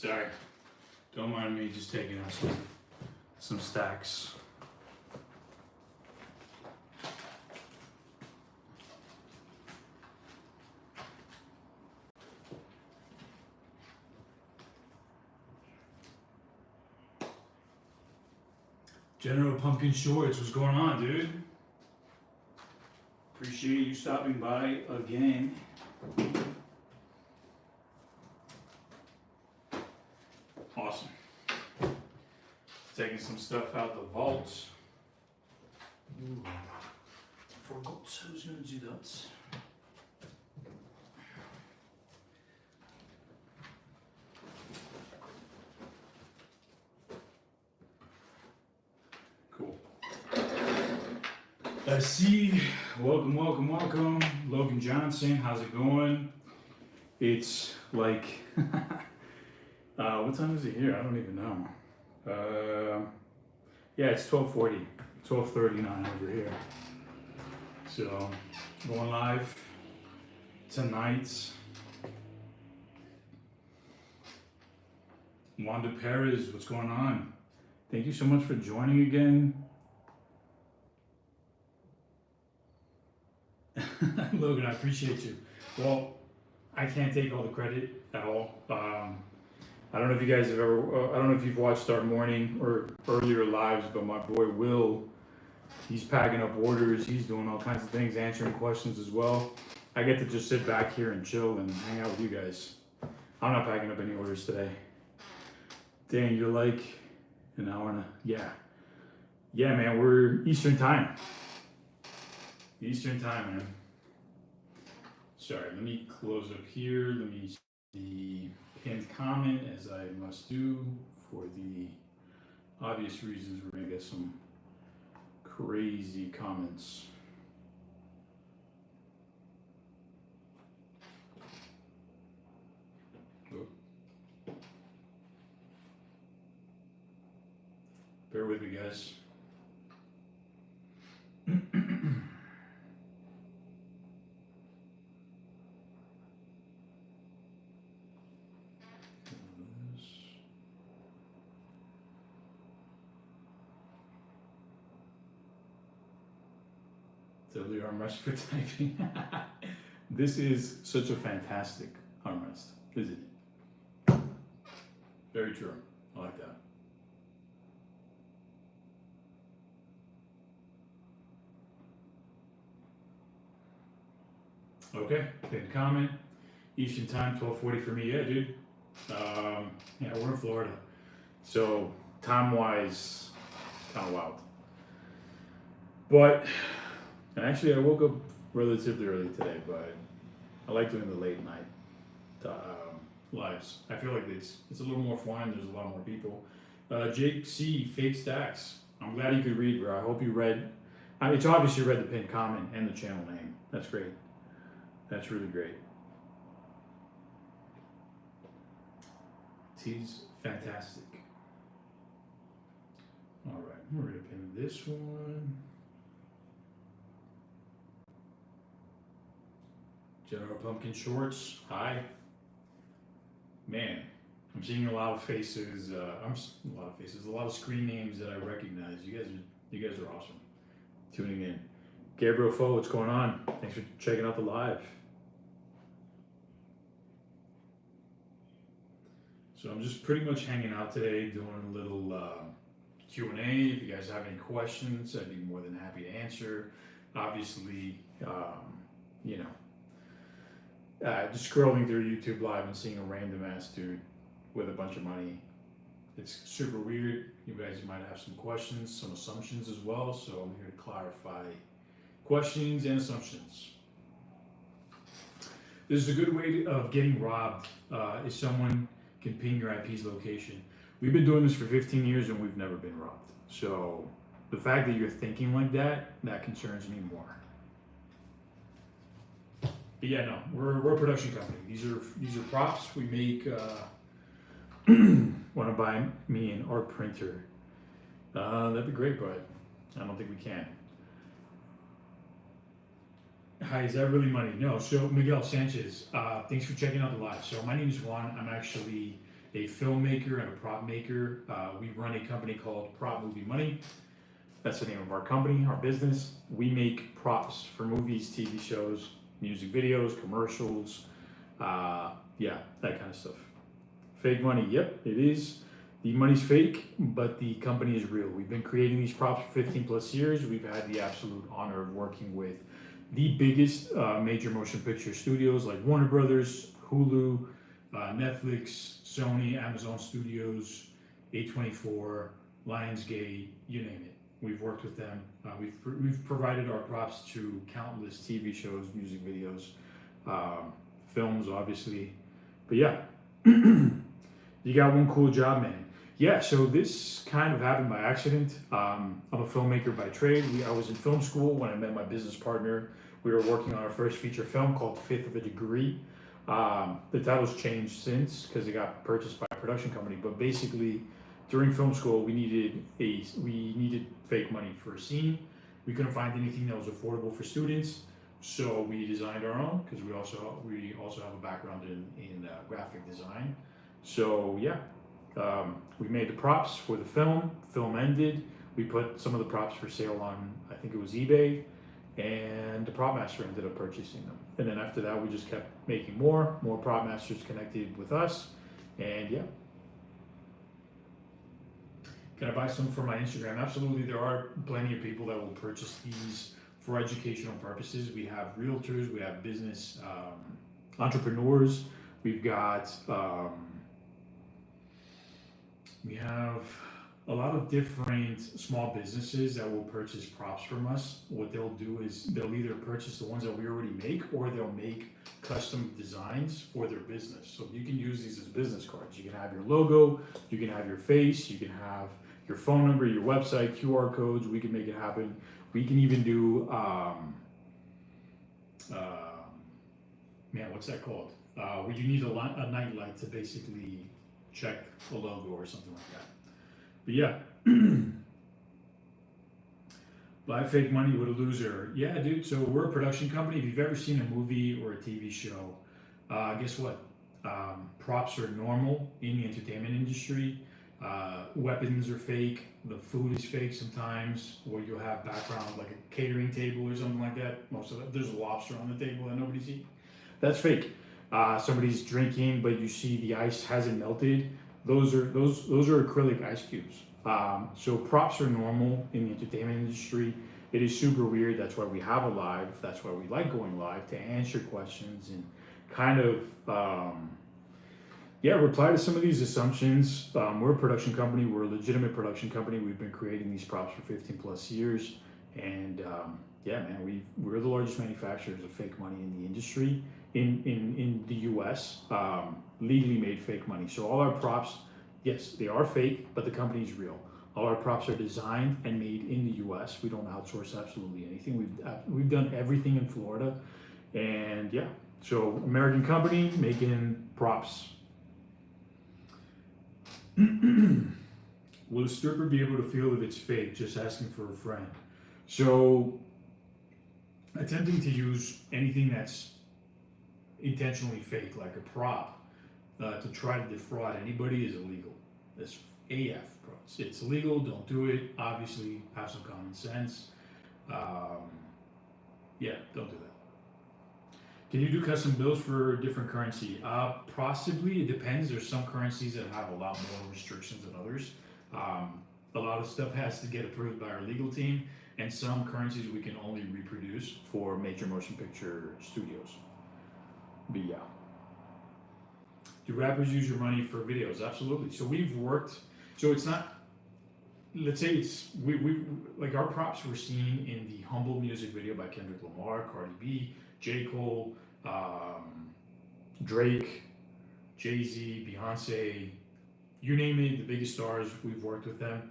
Sorry. Don't mind me just taking out some stacks. General Pumpkin Shorts, what's going on, dude? Appreciate you stopping by again. Awesome. Taking some stuff out the vaults. Ooh. Forgot I was gonna do that. Cool. Let's see. Welcome. Logan Johnson, how's it going? It's like what time is it here? I don't even know. Yeah, it's 12:40, 12:39 over here. So, going live tonight. Wanda Perez, what's going on? Thank you so much for joining again. Logan, I appreciate you. Well, I can't take all the credit at all. I don't know if you guys have ever, I don't know if you've watched our morning or earlier lives, but my boy Will, he's packing up orders, he's doing all kinds of things, answering questions as well. I get to just sit back here and chill and hang out with you guys. I'm not packing up any orders today. Dang, you're like an hour and a, yeah, man, we're Eastern time. Eastern time, man. Sorry, let me close up here. Let me see the pinned comment, as I must do for the obvious reasons. We're gonna get some crazy comments. Oh. Bear with me, guys. The armrest for typing. This is such a fantastic armrest, isn't it? Very true. I like that. Okay, pinned comment. Eastern time, 12:40 for me. Yeah, dude. Yeah, we're in Florida, so time-wise, kind of wild. But and actually, I woke up relatively early today, but I like doing the late night lives. I feel like it's a little more fun. There's a lot more people. Jake C, fake stacks. I'm glad you could read, bro. I hope you read. It's obvious you read the pinned comment and the channel name. That's great. That's really great. He's fantastic. All right, we're gonna pin this one. General Pumpkin Shorts, hi. Man, I'm seeing a lot of faces. A lot of screen names that I recognize. You guys are awesome. Tuning in. Gabriel Foe, what's going on? Thanks for checking out the live. So I'm just pretty much hanging out today, doing a little Q&A. If you guys have any questions, I'd be more than happy to answer. Obviously, you know, just scrolling through YouTube Live and seeing a random ass dude with a bunch of money. It's super weird. You guys might have some questions, some assumptions as well. So I'm here to clarify questions and assumptions. This is a good way of getting robbed if someone can ping your IP's location. We've been doing this for 15 years and we've never been robbed. So the fact that you're thinking like that concerns me more. But yeah, no, we're a production company. These are props. We make. Want to buy me an art printer? That'd be great, but I don't think we can. Hi, is that really money? No. So Miguel Sanchez, thanks for checking out the live. So my name is Juan. I'm actually a filmmaker and a prop maker. We run a company called Propmaking. That's the name of our company, our business. We make props for movies, TV shows, music videos, commercials, yeah, that kind of stuff. Fake money, yep, it is. The money's fake, but the company is real. We've been creating these props for 15 plus years. We've had the absolute honor of working with the biggest major motion picture studios like Warner Brothers, Hulu, Netflix, Sony, Amazon Studios, A24, Lionsgate, you name it. We've worked with them. We've provided our props to countless TV shows, music videos, films, obviously. But yeah, you got one cool job, man. Yeah, so this kind of happened by accident. I'm a filmmaker by trade. I was in film school when I met my business partner. We were working on our first feature film called Fifth of a Degree. The title's changed since because it got purchased by a production company. But basically, during film school, we needed fake money for a scene. We couldn't find anything that was affordable for students, so we designed our own because we also have a background in graphic design. So yeah. We made the props for the film. Film ended. We put some of the props for sale on, I think it was eBay, and the prop master ended up purchasing them. And then after that, we just kept making more prop masters connected with us, and yeah. Can I buy some for my Instagram? Absolutely. There are plenty of people that will purchase these for educational purposes. We have realtors, we have business entrepreneurs, we've got we have a lot of different small businesses that will purchase props from us. What they'll do is they'll either purchase the ones that we already make, or they'll make custom designs for their business. So you can use these as business cards. You can have your logo, you can have your face, you can have your phone number, your website, QR codes. We can make it happen. We can even do, man, what's that called? Where you need a night light to basically check a logo or something like that. But yeah, buy fake money with a loser. Yeah, dude. So we're a production company. If you've ever seen a movie or a TV show, guess what? Props are normal in the entertainment industry. Weapons are fake. The food is fake sometimes. Or you'll have background like a catering table or something like that. Most of it, there's a lobster on the table that nobody's eating. That's fake. Somebody's drinking, but you see the ice hasn't melted. Those are acrylic ice cubes. So props are normal in the entertainment industry. It is super weird. That's why we have a live. That's why we like going live, to answer questions and kind of reply to some of these assumptions. We're a production company. We're a legitimate production company. We've been creating these props for 15 plus years, and yeah, man, we're the largest manufacturers of fake money in the industry. In the US, legally made fake money. So all our props, yes, they are fake, but the company's real. All our props are designed and made in the US. We don't outsource absolutely anything. We've done everything in Florida, and yeah. So American company making props. Will a stripper be able to feel if it's fake? Just asking for a friend. So attempting to use anything that's intentionally fake, like a prop, to try to defraud anybody is illegal. That's AF, bro. It's illegal. Don't do it. Obviously, have some common sense. Yeah, don't do that. Can you do custom bills for a different currency? Possibly. It depends. There's some currencies that have a lot more restrictions than others. A lot of stuff has to get approved by our legal team, and some currencies we can only reproduce for major motion picture studios. But yeah. Do rappers use your money for videos? Absolutely. So we've worked, so it's not, let's say it's, we like our props were seen in the Humble music video by Kendrick Lamar, Cardi B, J. Cole, Drake, Jay-Z, Beyonce, you name it, the biggest stars, we've worked with them.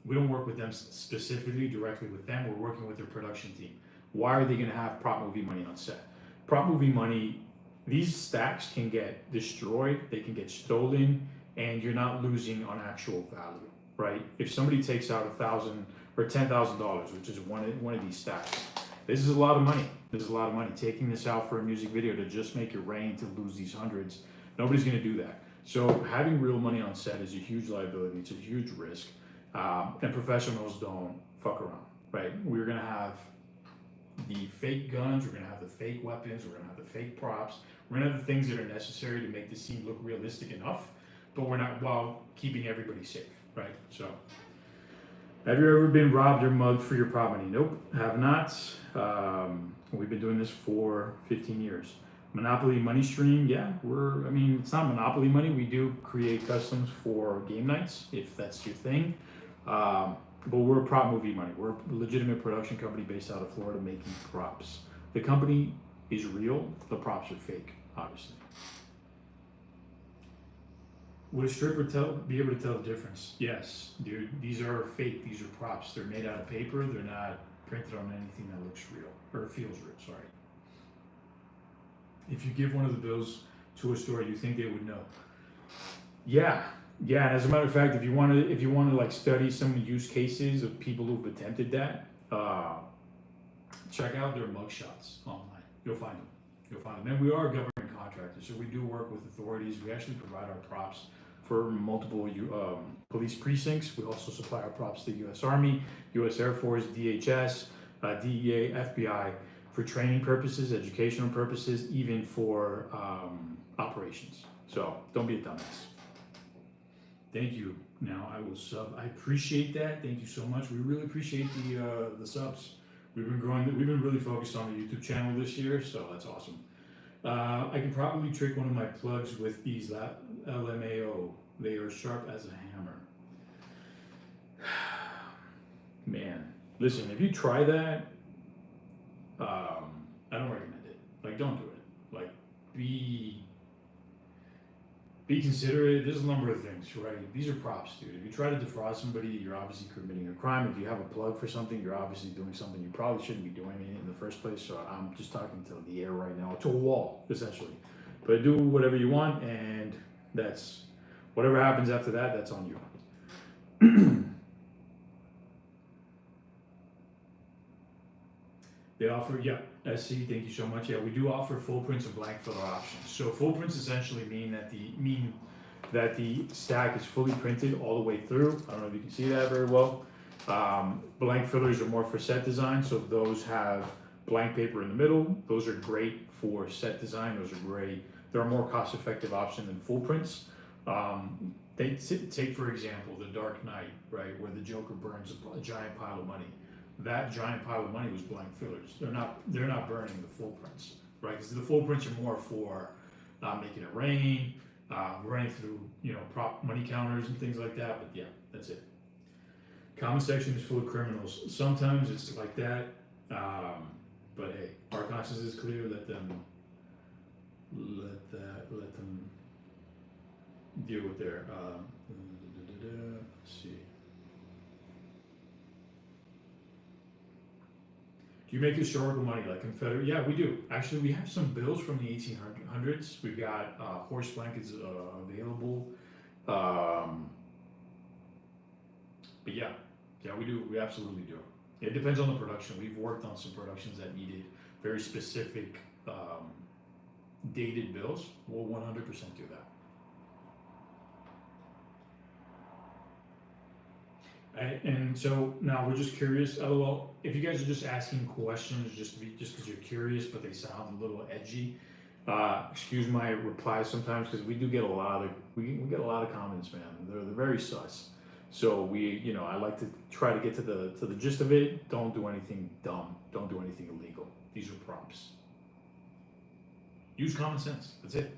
We don't work with them specifically directly with them, we're working with their production team. Why are they gonna have prop movie money on set? Prop movie money, these stacks can get destroyed, they can get stolen, and you're not losing on actual value, right? If somebody takes out $1,000 or $10,000, which is one of these stacks, this is a lot of money. This is a lot of money. Taking this out for a music video to just make it rain to lose these hundreds, nobody's gonna do that. So having real money on set is a huge liability. It's a huge risk, and professionals don't fuck around, right? We're gonna have the fake guns, we're gonna have the fake weapons, we're gonna have the fake props, we're gonna have the things that are necessary to make the scene look realistic enough, but we're not, while keeping everybody safe, right? So, have you ever been robbed or mugged for your prop money? Nope, have not. We've been doing this for 15 years. Monopoly money stream, yeah, I mean, it's not Monopoly money. We do create customs for game nights, if that's your thing. But we're a prop movie money. We're a legitimate production company based out of Florida making props. The company is real, the props are fake, obviously. Would a stripper be able to tell the difference? Yes, dude, these are fake, these are props. They're made out of paper, they're not printed on anything that looks real, or feels real, sorry. If you give one of the bills to a store, you think they would know? Yeah, yeah. And as a matter of fact, if you want to like study some use cases of people who've attempted that, check out their mugshots online. You'll find them. You'll find them. And we are a government contractor, so we do work with authorities. We actually provide our props for multiple police precincts. We also supply our props to the U.S. Army, U.S. Air Force, DHS, DEA, FBI, for training purposes, educational purposes, even for operations. So don't be a dumbass. Thank you. Now I will sub. I appreciate that. Thank you so much. We really appreciate the subs. We've been growing. We've been really focused on the YouTube channel this year, so that's awesome. I can probably trick one of my plugs with these LMAO. They are sharp as a hammer. Man, listen, if you try that, I don't recommend it. Like, don't do it. Like, be considerate. There's a number of things, right? These are props, dude. If you try to defraud somebody, you're obviously committing a crime. If you have a plug for something, you're obviously doing something you probably shouldn't be doing it in the first place. So I'm just talking to the air right now, to a wall, essentially. But do whatever you want, and that's whatever happens after that, that's on you. They offer, yeah, SC, thank you so much. Yeah, we do offer full prints and blank filler options. So full prints essentially mean that the stack is fully printed all the way through. I don't know if you can see that very well. Blank fillers are more for set design, so those have blank paper in the middle. Those are great for set design. Those are great. They're a more cost-effective option than full prints. Take for example the Dark Knight, right, where the Joker burns a giant pile of money. That giant pile of money was blank fillers. They're not burning the full prints, right? Because the full prints are more for making it rain, running through prop money counters and things like that. But yeah, that's it. Comment section is full of criminals. Sometimes it's like that, but hey, our conscience is clear. Let them deal with their. Let's see. Do you make historical money like Confederate? Yeah, we do. Actually, we have some bills from the 1800s. We've got horse blankets available. But yeah, we do. We absolutely do. It depends on the production. We've worked on some productions that needed very specific dated bills. We'll 100% do that. And so now we're just curious. LOL. If you guys are just asking questions just because you're curious, but they sound a little edgy, excuse my replies sometimes because we do get a lot of we get a lot of comments, man. They're very sus. So I like to try to get to the gist of it. Don't do anything dumb. Don't do anything illegal. These are props. Use common sense. That's it.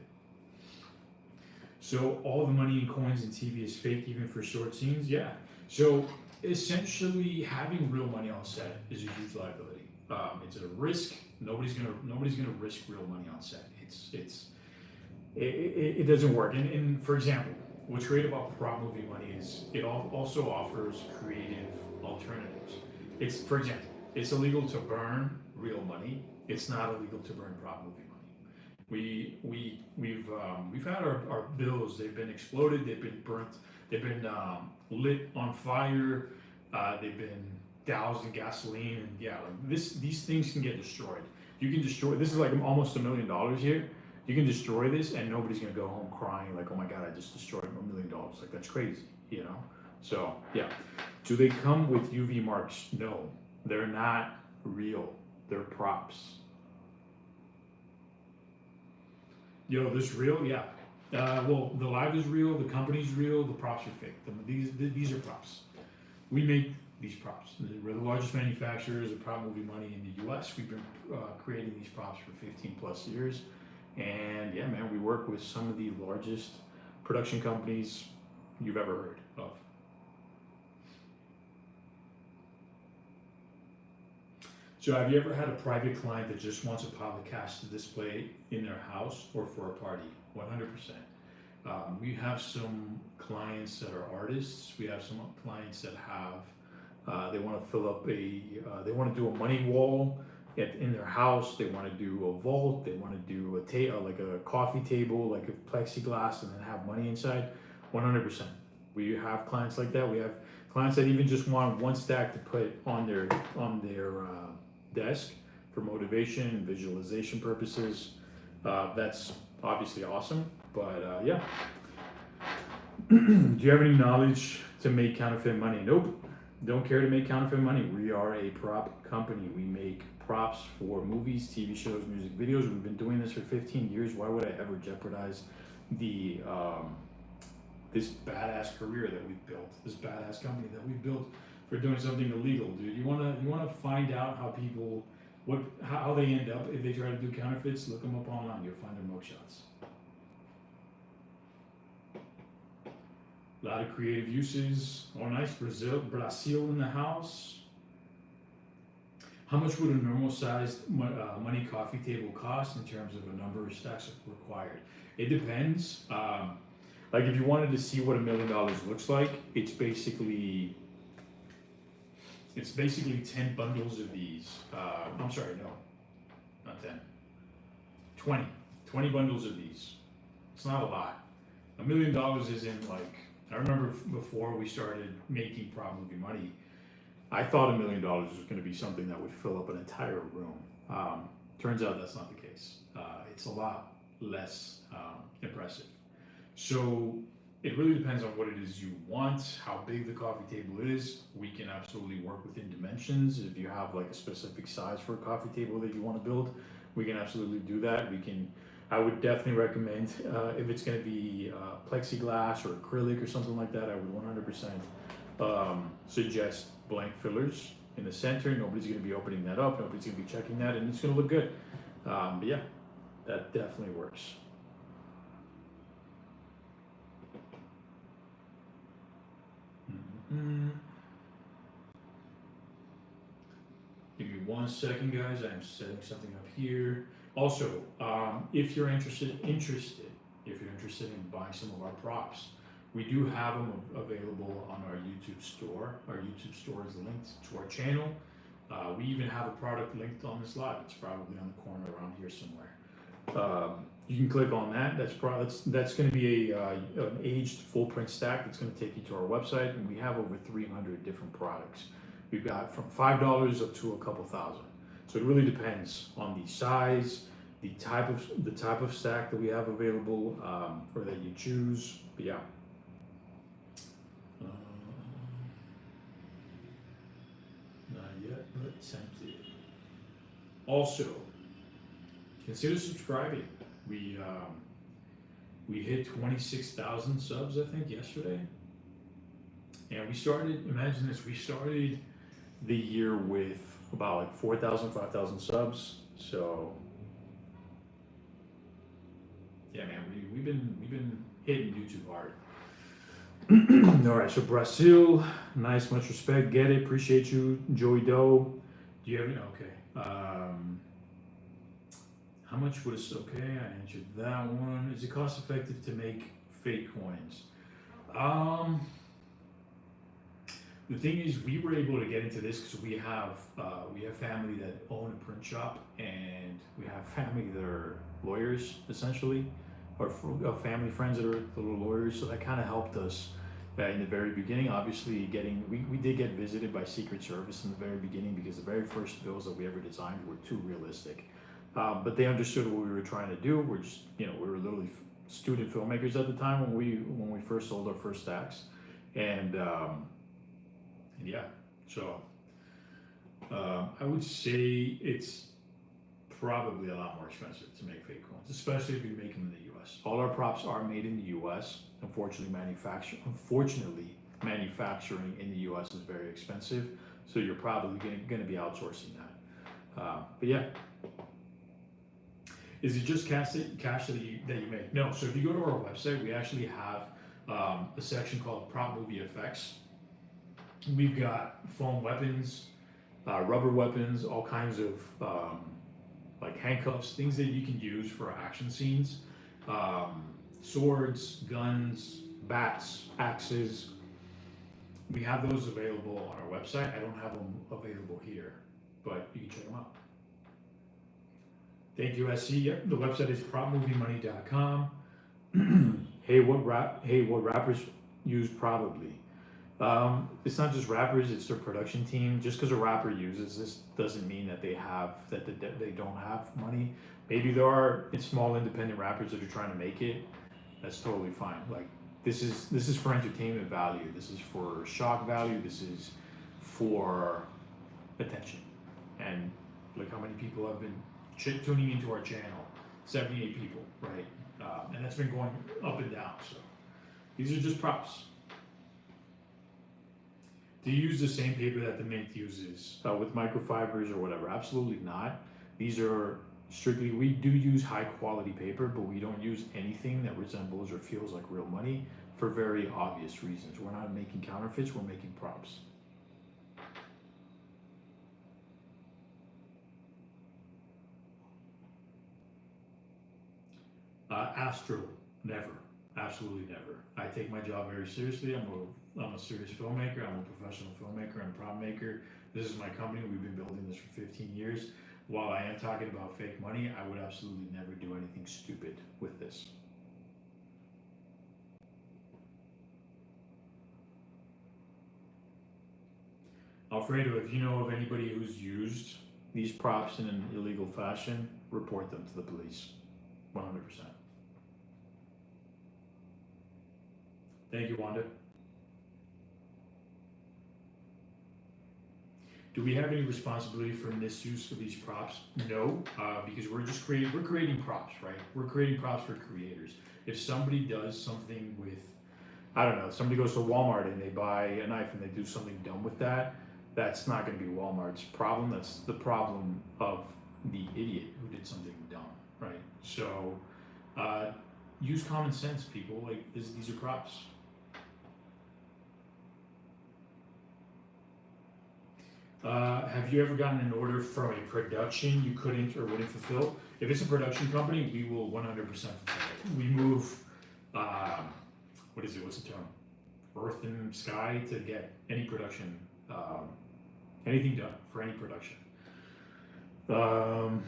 So all the money in coins and TV is fake, even for short scenes. Yeah. So essentially, having real money on set is a huge liability. It's a risk. Nobody's gonna risk real money on set. It doesn't work. And for example, what's great about prop movie money is it also offers creative alternatives. For example, it's illegal to burn real money. It's not illegal to burn prop movie money. We've had our bills. They've been exploded. They've been burnt. They've been lit on fire. They've been doused in gasoline, and yeah, like these things can get destroyed. You can destroy. This is like almost $1 million here. You can destroy this and nobody's gonna go home crying like, oh my God, I just destroyed $1 million. Like, that's crazy, you know? So, yeah. Do they come with UV marks? No, they're not real. They're props. Yo, this real? Yeah. Well, the live is real, the company's real, the props are fake. These are props. We make these props. We're the largest manufacturers of prop movie money in the US. We've been creating these props for 15 plus years. And yeah, man, we work with some of the largest production companies you've ever heard of. So have you ever had a private client that just wants a pile of cash to display in their house or for a party? 100%. We have some clients that are artists. We have some clients that have, they want to fill up they want to do a money wall in their house. They want to do a vault. They want to do like a coffee table, like a plexiglass, and then have money inside. 100%. We have clients like that. We have clients that even just want one stack to put on their desk for motivation and visualization purposes. That's obviously awesome, but yeah. Do you have any knowledge to make counterfeit money? Nope. Don't care to make counterfeit money. We are a prop company. We make props for movies, TV shows, music videos. We've been doing this for 15 years. Why would I ever jeopardize the this badass career that we've built, this badass company that we've built for doing something illegal, dude? You wanna find out how people, how they end up if they try to do counterfeits? Look them up online. You'll find their mugshots. A lot of creative uses. Oh, nice. Brazil in the house. How much would a normal sized money coffee table cost in terms of a number of stacks required? It depends. Like if you wanted to see what $1 million looks like, it's basically 10 bundles of these. I'm sorry, no, not 10. 20 bundles of these. It's not a lot. $1 million isn't like, I remember before we started making prop movie money, I thought $1 million was going to be something that would fill up an entire room. Turns out that's not the case. It's a lot less impressive. So it really depends on what it is you want, how big the coffee table is. We can absolutely work within dimensions. If you have like a specific size for a coffee table that you want to build, we can absolutely do that. I would definitely recommend, if it's going to be plexiglass or acrylic or something like that, I would 100% suggest blank fillers in the center. Nobody's going to be opening that up. Nobody's going to be checking that, and it's going to look good. But yeah, that definitely works. Give me 1 second, guys. I'm setting something up here. Also, if you're interested in buying some of our props, we do have them available on our YouTube store. Our YouTube store is linked to our channel. We even have a product linked on this live. It's probably on the corner around here somewhere. You can click on that. That's going to be an aged full print stack. That's going to take you to our website, and we have over 300 different products. We've got from $5 up to a couple thousand. So it really depends on the size, the type of stack that we have available, or that you choose. But yeah. Not yet, but tempted. Also, consider subscribing. We hit 26,000 subs, I think, yesterday. And we started, imagine this, we started the year with about like 4,000, 5,000 subs. So yeah, man, we've been hitting YouTube hard. All right, so Brazil, nice, much respect, get it, appreciate you, Joey Doe. Do you have any? Okay. How much would it? Okay, I answered that one. Is it cost effective to make fake coins? The thing is, we were able to get into this because we have family that own a print shop, and we have family that are lawyers, essentially, or family friends that are little lawyers. So that kind of helped us in the very beginning. Obviously, we did get visited by Secret Service in the very beginning because the very first bills that we ever designed were too realistic. But they understood what we were trying to do. We're just, we were literally student filmmakers at the time when we first sold our first stacks, and yeah, so I would say it's probably a lot more expensive to make fake coins, especially if you make them in the U.S. All our props are made in the U.S. Unfortunately, manufacturing in the U.S. is very expensive, so you're probably going to be outsourcing that. But yeah. Is it just cash that you make? No. So if you go to our website, we actually have a section called Prop Movie Effects. We've got foam weapons, rubber weapons, all kinds of like handcuffs, things that you can use for action scenes, swords, guns, bats, axes. We have those available on our website. I don't have them available here, but you can check them out. Thank you, SC. Yep, the website is propmoviemoney.com. Hey, what rappers use probably? It's not just rappers; it's their production team. Just because a rapper uses this doesn't mean that they don't have money. Maybe there are small independent rappers that are trying to make it. That's totally fine. Like this is for entertainment value. This is for shock value. This is for attention. And look how many people have been tuning into our channel. 78 people, right? And that's been going up and down. So these are just props. Do you use the same paper that the Mint uses with microfibers or whatever? Absolutely not. These are strictly, we do use high quality paper, but we don't use anything that resembles or feels like real money for very obvious reasons. We're not making counterfeits, we're making props. Astro, never. Absolutely never. I take my job very seriously. I'm a serious filmmaker. I'm a professional filmmaker and prop maker. This is my company. We've been building this for 15 years. While I am talking about fake money, I would absolutely never do anything stupid with this. Alfredo, if you know of anybody who's used these props in an illegal fashion, report them to the police. 100%. Thank you, Wanda. Do we have any responsibility for misuse of these props? No, because we're creating props, right? We're creating props for creators. If somebody does something with, I don't know, somebody goes to Walmart and they buy a knife and they do something dumb with that, that's not going to be Walmart's problem. That's the problem of the idiot who did something dumb, right? So use common sense, people. Like these are props. Have you ever gotten an order from a production you couldn't or wouldn't fulfill? If it's a production company, we will 100% fulfill it. We move, what's the term? Earth and sky to get any production, anything done for any production. And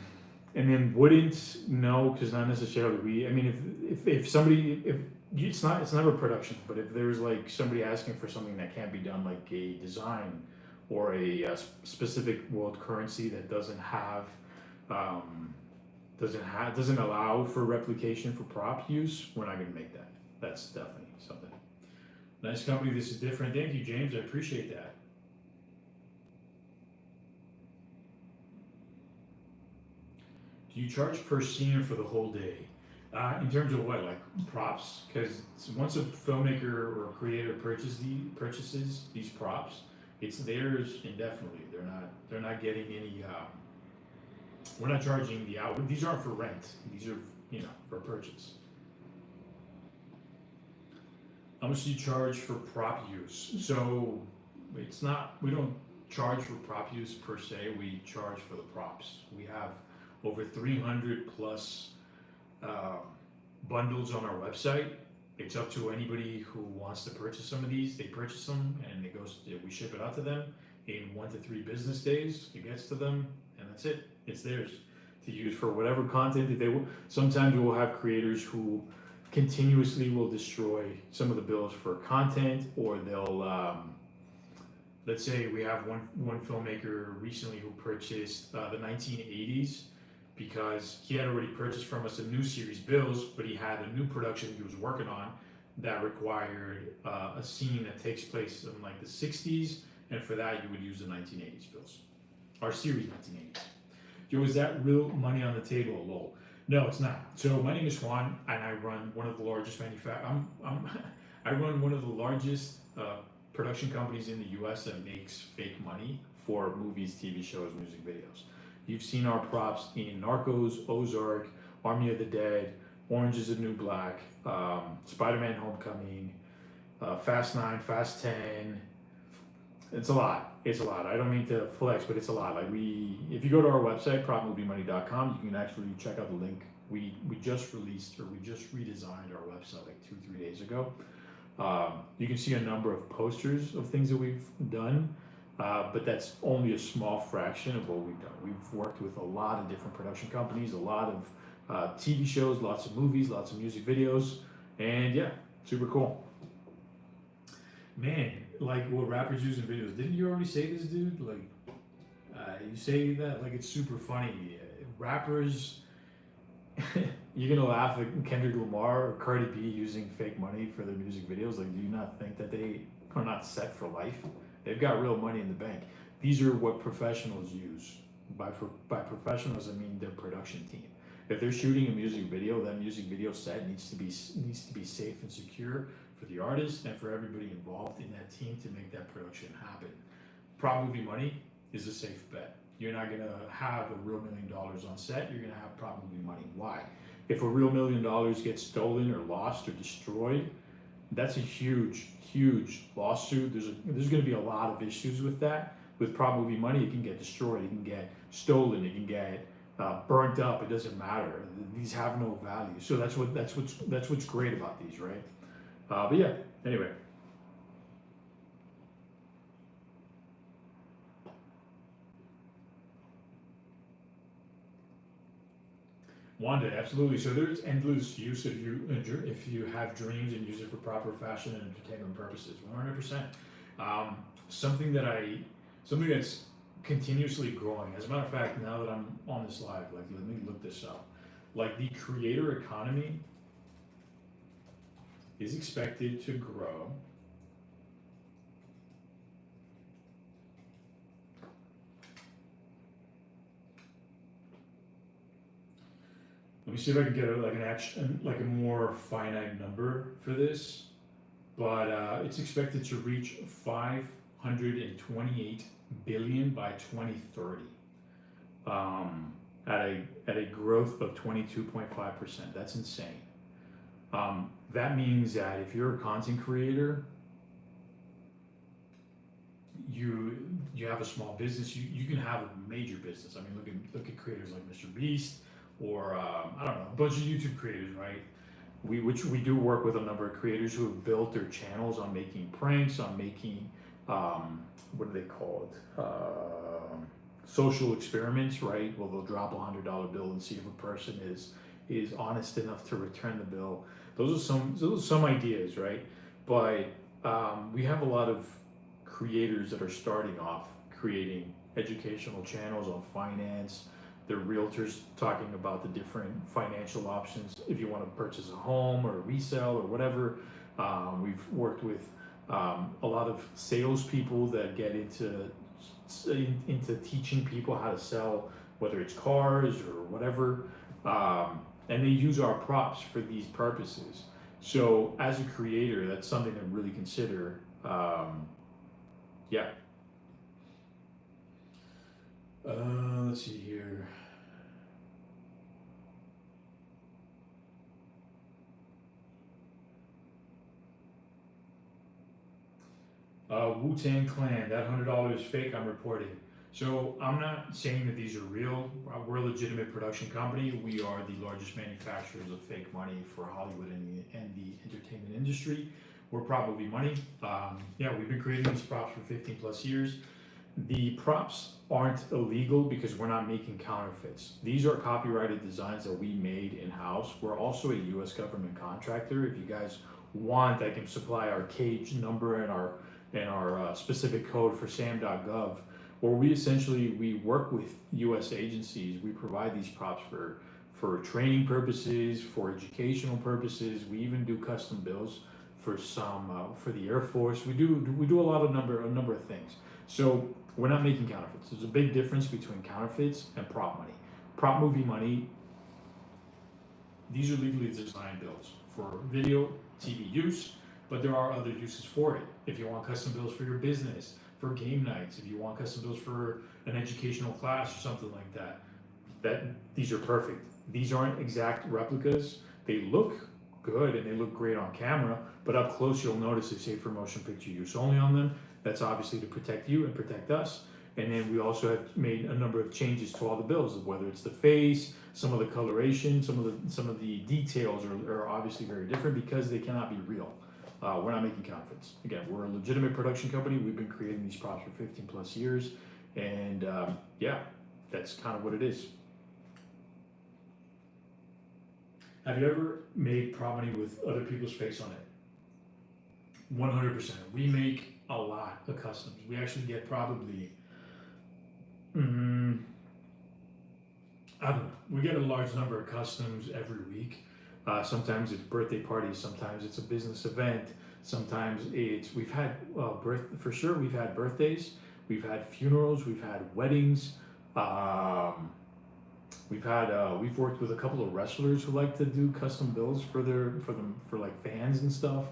then wouldn't, no, because not necessarily we. I mean, if somebody, if it's never production, but if there's like somebody asking for something that can't be done, like a design or a specific world currency that doesn't allow for replication for prop use, we're not going to make that. That's definitely something. Nice company. This is different. Thank you, James. I appreciate that. Do you charge per scene or for the whole day? In terms of what, like props? Because once a filmmaker or a creator purchases these props, it's theirs indefinitely. They're not getting any. We're not charging the hour. These aren't for rent. These are for purchase. How much do you charge for prop use? So it's not. We don't charge for prop use per se. We charge for the props. We have over 300 plus bundles on our website. It's up to anybody who wants to purchase some of these. They purchase them and we ship it out to them in 1 to 3 business days. It gets to them and that's it. It's theirs to use for whatever content that they will. Sometimes we will have creators who continuously will destroy some of the bills for content, or they'll let's say we have one filmmaker recently who purchased the 1980s because he had already purchased from us a new series bills, but he had a new production he was working on that required a scene that takes place in like the 60s, and for that you would use the 1980s bills, our series 1980s. Yo, is that real money on the table? Lol. No, it's not. So my name is Juan, and I run one of the largest I run one of the largest production companies in the U.S. that makes fake money for movies, TV shows, music videos. You've seen our props in Narcos, Ozark, Army of the Dead, Orange is the New Black, Spider-Man Homecoming, Fast 9, Fast 10. It's a lot. It's a lot. I don't mean to flex, but it's a lot. Like if you go to our website, propmoviemoney.com, you can actually check out the link. We just released, or we just redesigned our website like 2-3 days ago. You can see a number of posters of things that we've done, but that's only a small fraction of what we've done. We've worked with a lot of different production companies, a lot of TV shows, lots of movies, lots of music videos, and yeah, super cool. Man, like what rappers use in videos. Didn't you already say this, dude? Like, you say that like it's super funny. Rappers, you're gonna laugh at Kendrick Lamar or Cardi B using fake money for their music videos. Like, do you not think that they are not set for life? They've got real money in the bank. These are what professionals use. By professionals, I mean their production team. If they're shooting a music video, that music video set needs to be safe and secure for the artist and for everybody involved in that team to make that production happen. Prop movie money is a safe bet. You're not gonna have a real $1 million on set. You're gonna have prop movie money. Why? If a real $1 million gets stolen or lost or destroyed, that's a huge, huge lawsuit. There's going to be a lot of issues with that. With prop movie money, it can get destroyed, it can get stolen, it can get burnt up. It doesn't matter. These have no value. So that's what's great about these, right? But yeah. Anyway. Wanda, absolutely. So there's endless use if you have dreams and use it for proper fashion and entertainment purposes. 100%. Something that's continuously growing. As a matter of fact, now that I'm on this live, like let me look this up. Like the creator economy is expected to grow. Let me see if I can get a more finite number for this, but it's expected to reach 528 billion by 2030, at a growth of 22.5%. That's insane. That means that if you're a content creator, you have a small business, you can have a major business. I mean, look at creators like Mr. Beast. Or I don't know, a bunch of YouTube creators, right? Which we do work with a number of creators who have built their channels on making pranks, on making what do they call it? Social experiments, right? Well, they'll drop $100 bill and see if a person is honest enough to return the bill. Those are some ideas, right? But we have a lot of creators that are starting off creating educational channels on finance. They're realtors talking about the different financial options if you want to purchase a home or resell or whatever. We've worked with a lot of salespeople that get into teaching people how to sell, whether it's cars or whatever, and they use our props for these purposes. So as a creator, that's something to really consider. Yeah. Let's see here. Wu-Tang Clan, that $100 is fake, I'm reporting. So I'm not saying that these are real. We're a legitimate production company. We are the largest manufacturers of fake money for Hollywood and the entertainment industry. We're probably money. Yeah, we've been creating these props for 15 plus years. The props aren't illegal because we're not making counterfeits. These are copyrighted designs that we made in-house. We're also a US government contractor. If you guys want, I can supply our cage number and our specific code for sam.gov, or we work with U.S. agencies. We provide these props for training purposes, for educational purposes. We even do custom bills for some for the Air Force. We do a number of things. So we're not making counterfeits. There's a big difference between counterfeits and prop money. Prop movie money. These are legally designed bills for video, TV use, but there are other uses for it. If you want custom bills for your business, for game nights, if you want custom bills for an educational class or something like that, these are perfect. These aren't exact replicas. They look good and they look great on camera, but up close you'll notice they say for motion picture use only on them. That's obviously to protect you and protect us. And then we also have made a number of changes to all the bills, whether it's the face, some of the coloration, some of the details are obviously very different because they cannot be real. We're not making counterfeits. Again, we're a legitimate production company. We've been creating these props for 15 plus years, and yeah, that's kind of what it is. Have you ever made prop money with other people's face on it? 100%. We make a lot of customs. We actually get probably, I don't know, we get a large number of customs every week. Sometimes it's birthday parties, sometimes it's a business event, sometimes we've had we've had birthdays, we've had funerals, we've had weddings, we've worked with a couple of wrestlers who like to do custom bills for like fans and stuff.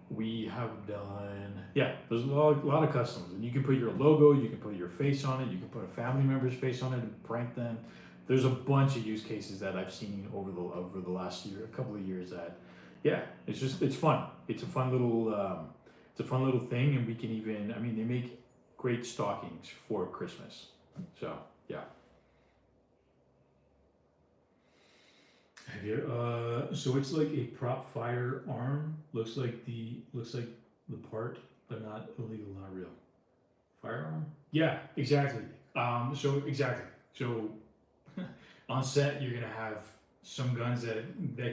We have done, there's a lot of customs, and you can put your logo, you can put your face on it, you can put a family member's face on it and prank them. There's a bunch of use cases that I've seen over the last year, a couple of years that, it's fun. It's a fun little thing, and we can even, they make great stockings for Christmas. So, yeah. Have you, so it's like a prop firearm, looks like the part, but not illegal, not real. Firearm? Yeah, exactly. So on set, you're gonna have some guns that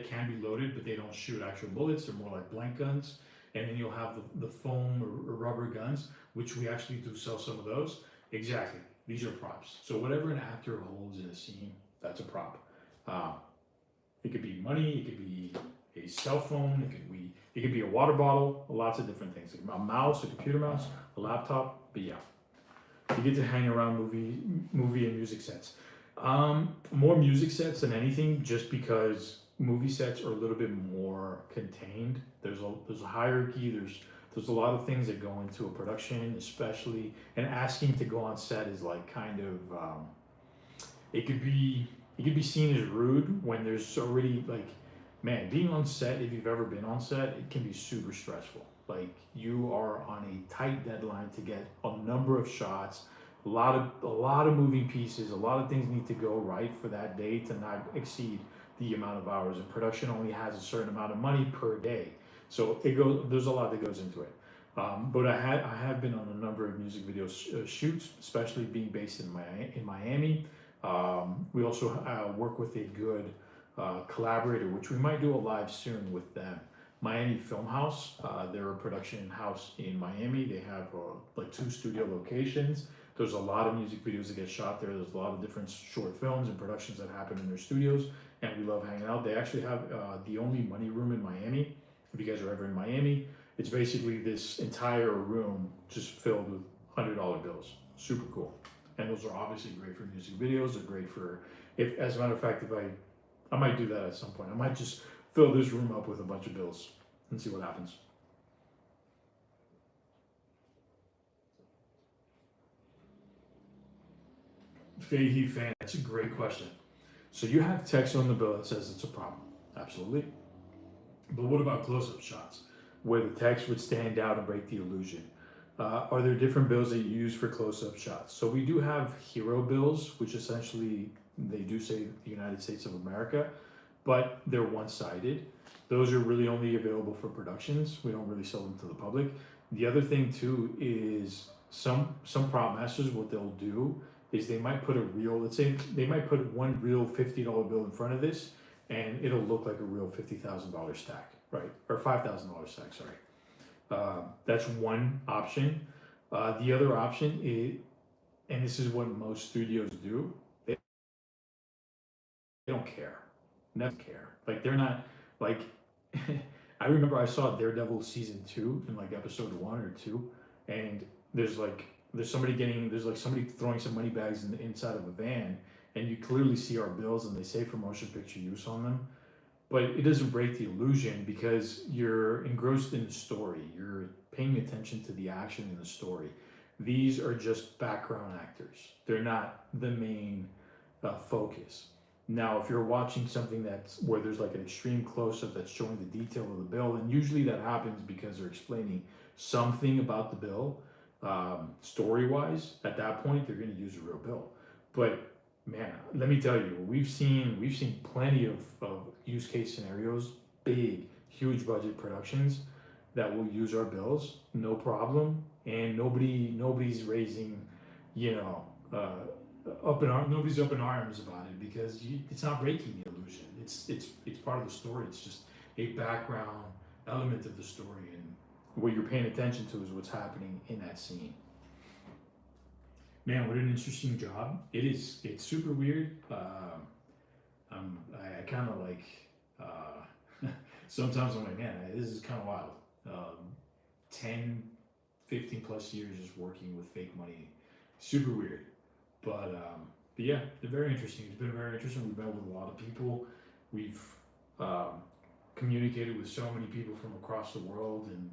can be loaded, but they don't shoot actual bullets. They're more like blank guns. And then you'll have the foam or rubber guns, which we actually do sell some of those. Exactly. These are props. So whatever an actor holds in a scene, that's a prop. It could be money. It could be a cell phone. It could be a water bottle. Lots of different things. A mouse, a computer mouse, a laptop. But yeah, you get to hang around movie and music sets. More music sets than anything, just because movie sets are a little bit more contained. There's a hierarchy. There's a lot of things that go into a production, especially, and asking to go on set is like kind of it could be seen as rude when there's already, like, man, being on set, if you've ever been on set, it can be super stressful. Like, you are on a tight deadline to get a number of shots, a lot of moving pieces, a lot of things need to go right for that day to not exceed the amount of hours. And production only has a certain amount of money per day, so there's a lot that goes into it. But I have been on a number of music video shoots, especially being based in Miami. We also work with a good collaborator, which we might do a live soon with them. Miami Film House. They're a production house in Miami. They have like 2 studio locations. There's a lot of music videos that get shot there. There's a lot of different short films and productions that happen in their studios, and we love hanging out. They actually have the only money room in Miami. If you guys are ever in Miami, it's basically this entire room just filled with $100 bills. Super cool. And those are obviously great for music videos. They're great for, as a matter of fact, if I might do that at some point. I might just fill this room up with a bunch of bills and see what happens. Fahey fan, that's a great question. So you have text on the bill that says it's a problem. Absolutely. But what about close-up shots where the text would stand out and break the illusion? Are there different bills that you use for close-up shots? So we do have hero bills, which essentially they do say the United States of America, but they're one-sided. Those are really only available for productions. We don't really sell them to the public. The other thing too is some prop masters, what they'll do is they might put a real, let's say they might put one real $50 bill in front of this, and it'll look like a real $50,000 stack, right? Or $5,000 stack, sorry. That's one option. The other option is, and this is what most studios do, they don't care. Never care. Like they're not like I remember I saw Daredevil season 2 in like episode 1 or 2, and there's like somebody throwing some money bags in the inside of a van, and you clearly see our bills, and they say for motion picture use on them, but it doesn't break the illusion because you're engrossed in the story. You're paying attention to the action in the story. These are just background actors. They're not the main focus. Now, if you're watching something that's where there's like an extreme close-up that's showing the detail of the bill, and usually that happens because they're explaining something about the bill, story-wise. At that point, they're going to use a real bill. But man, let me tell you, we've seen plenty of use case scenarios, big, huge budget productions that will use our bills, no problem, and nobody's raising, you know, nobody's up in arms about it because it's not breaking the illusion. It's part of the story. It's just a background element of the story, and what you're paying attention to is what's happening in that scene. Man, what an interesting job. It is. It's super weird. I kind of like. Sometimes I'm like, man, this is kind of wild. 10, 15 plus years just working with fake money. Super weird. But yeah, they're very interesting. It's been very interesting. We've met with a lot of people. We've communicated with so many people from across the world and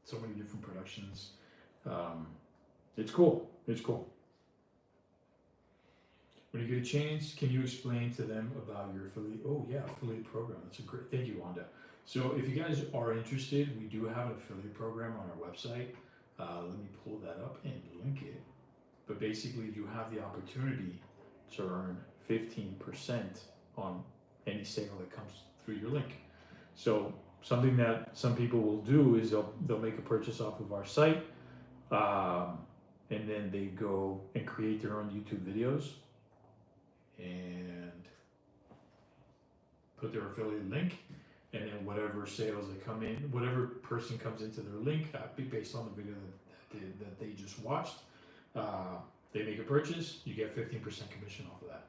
so many different productions. It's cool. It's cool. When you get a chance, can you explain to them about your affiliate? Oh yeah, affiliate program. That's a great. Thank you, Wanda. So if you guys are interested, we do have an affiliate program on our website. Let me pull that up and link it. But basically, you have the opportunity to earn 15% on any sale that comes through your link. So something that some people will do is they'll make a purchase off of our site, and then they go and create their own YouTube videos and put their affiliate link, and then whatever sales that come in, whatever person comes into their link, based on the video that they just watched, they make a purchase, you get 15% commission off of that.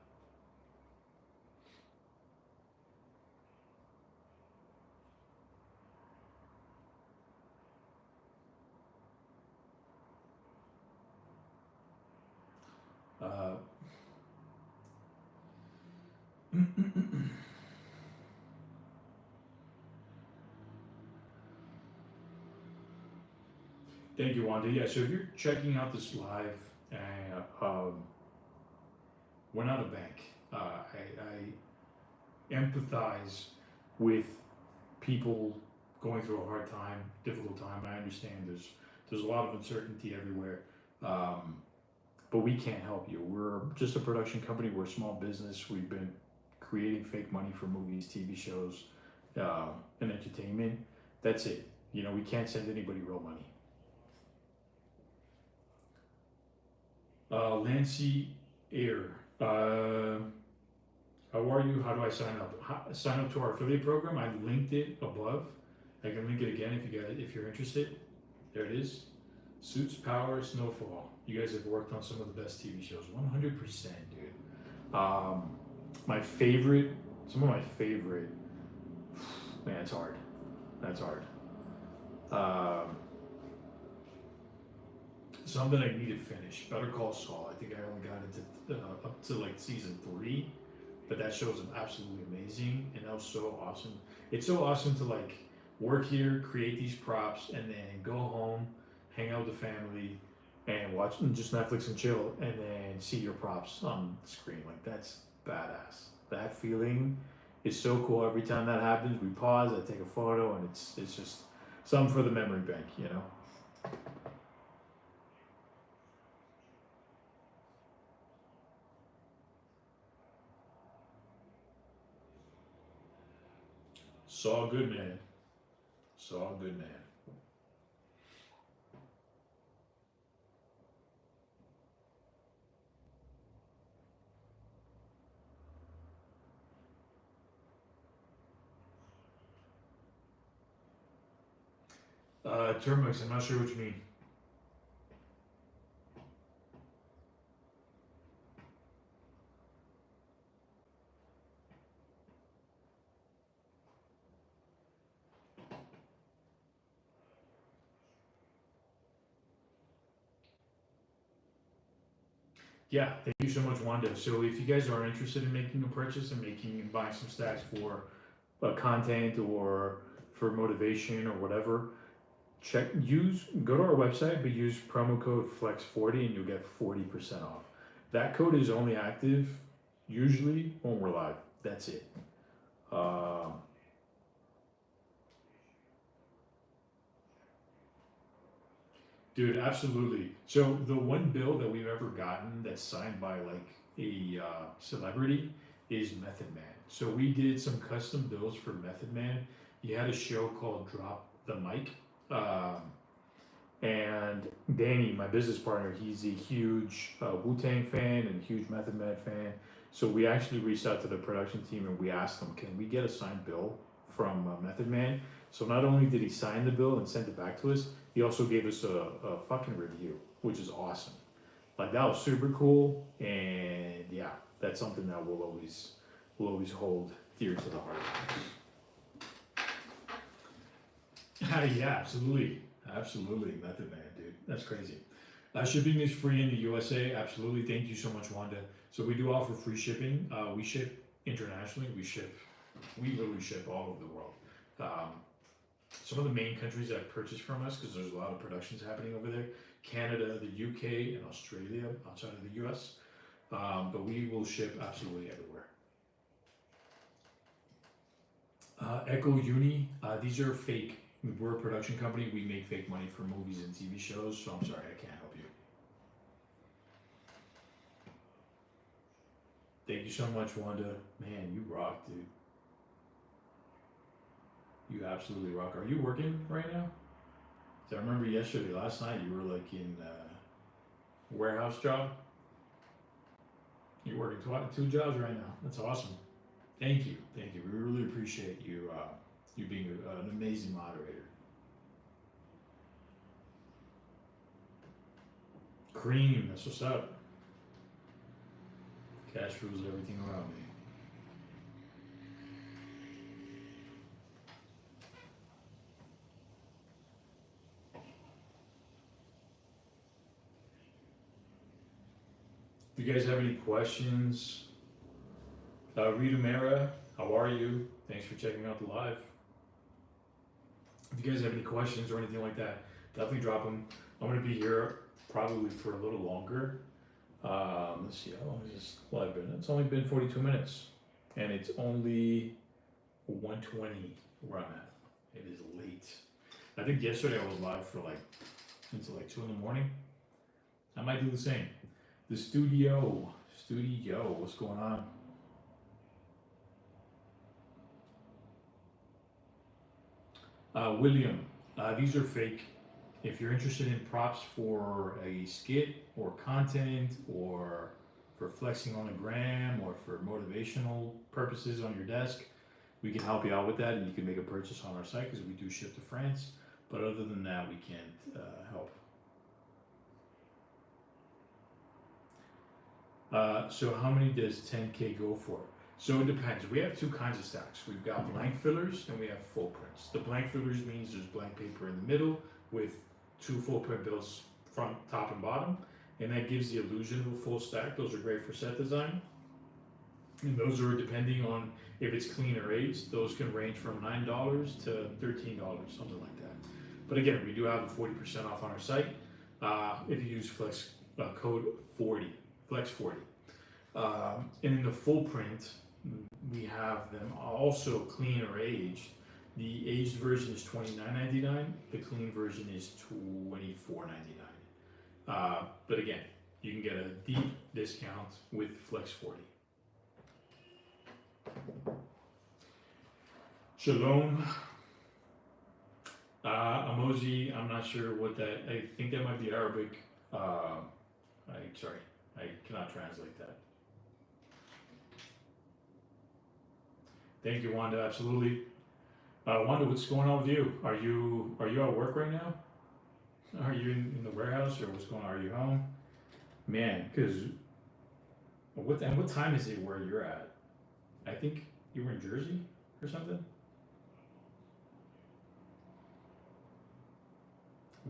Thank you, Wanda. Yeah, so if you're checking out this live, we're not a bank. I empathize with people going through a hard time, difficult time. I understand there's a lot of uncertainty everywhere, but we can't help you. We're just a production company. We're a small business. We've been creating fake money for movies, TV shows, and entertainment. That's it. You know, we can't send anybody real money. Lancy Air. How are you? How do I sign up? Sign up to our affiliate program. I linked it above. I can link it again if you're interested. There it is. Suits, Power, Snowfall. You guys have worked on some of the best TV shows. 100%, dude. Some of my favorite. Man, it's hard. That's hard. Some that I need to finish. Better Call Saul. I think I only got into up to like season 3, but that show is absolutely amazing, and that was so awesome. It's so awesome to like work here, create these props, and then go home, hang out with the family, and watch and just Netflix and chill, and then see your props on the screen. Like that's badass. That feeling is so cool. Every time that happens, we pause, I take a photo, and it's just something for the memory bank, you know. Saw good man. Saw good man. Termites, I'm not sure what you mean. Yeah, thank you so much, Wanda. So if you guys are interested in making a purchase and making and buying some stacks for content or for motivation or whatever, go to our website, but use promo code Flex40 and you'll get 40% off. That code is only active usually when we're live. That's it. Dude, absolutely. So the one bill that we've ever gotten that's signed by like a celebrity is Method Man. So we did some custom bills for Method Man. He had a show called Drop the Mic. Um, and Danny, my business partner, he's a huge Wu-Tang fan and huge Method Man fan. So we actually reached out to the production team and we asked them, can we get a signed bill from Method Man? So not only did he sign the bill and send it back to us, he also gave us a fucking review, which is awesome. Like that was super cool, and yeah, that's something that we'll always hold dear to the heart. Yeah, absolutely, absolutely, Method Man, dude, that's crazy. Shipping is free in the USA. Absolutely, thank you so much, Wanda. So we do offer free shipping. We ship internationally. We literally ship all over the world. Um, some of the main countries that purchase from us, because there's a lot of productions happening over there: Canada, the UK, and Australia outside of the US. But we will ship absolutely everywhere. Echo Uni, these are fake. We're a production company. We make fake money for movies and TV shows, so I'm sorry, I can't help you. Thank you so much, Wanda. Man, you rock, dude. You absolutely rock. Are you working right now? 'Cause I remember last night, you were like in a warehouse job. You're working two jobs right now. That's awesome. Thank you, thank you. We really appreciate you, you being an amazing moderator. Cream, that's what's up. Cash rules everything around me. If you guys have any questions, Rita Mera, how are you? Thanks for checking out the live. If you guys have any questions or anything like that, definitely drop them. I'm gonna be here probably for a little longer. Let's see, how long has this live been? It's only been 42 minutes, and it's only 1:20 where I'm at. It is late. I think yesterday I was live for like until like 2 in the morning. I might do the same. The studio, what's going on? William, these are fake. If you're interested in props for a skit or content or for flexing on a gram or for motivational purposes on your desk, we can help you out with that, and you can make a purchase on our site because we do ship to France. But other than that, we can't help. So how many does 10K go for? So it depends. We have two kinds of stacks. We've got blank fillers and we have full prints. The blank fillers means there's blank paper in the middle with two full print bills front, top, and bottom, and that gives the illusion of a full stack. Those are great for set design, and those are depending on if it's clean or aged. Those can range from $9 to $13, something like that. But again, we do have a 40% off on our site if you use flex code 40, flex 40. And in the full print, we have them also clean or aged. The aged version is $29.99. The clean version is $24.99. But again, you can get a deep discount with Flex 40. Shalom. Emoji, I'm not sure what that, I think that might be Arabic. Sorry, I cannot translate that. Thank you, Wanda, absolutely. Wanda, what's going on with you? Are you at work right now? Are you in the warehouse, or what's going on? Are you home? Man, because what time is it where you're at? I think you were in Jersey or something?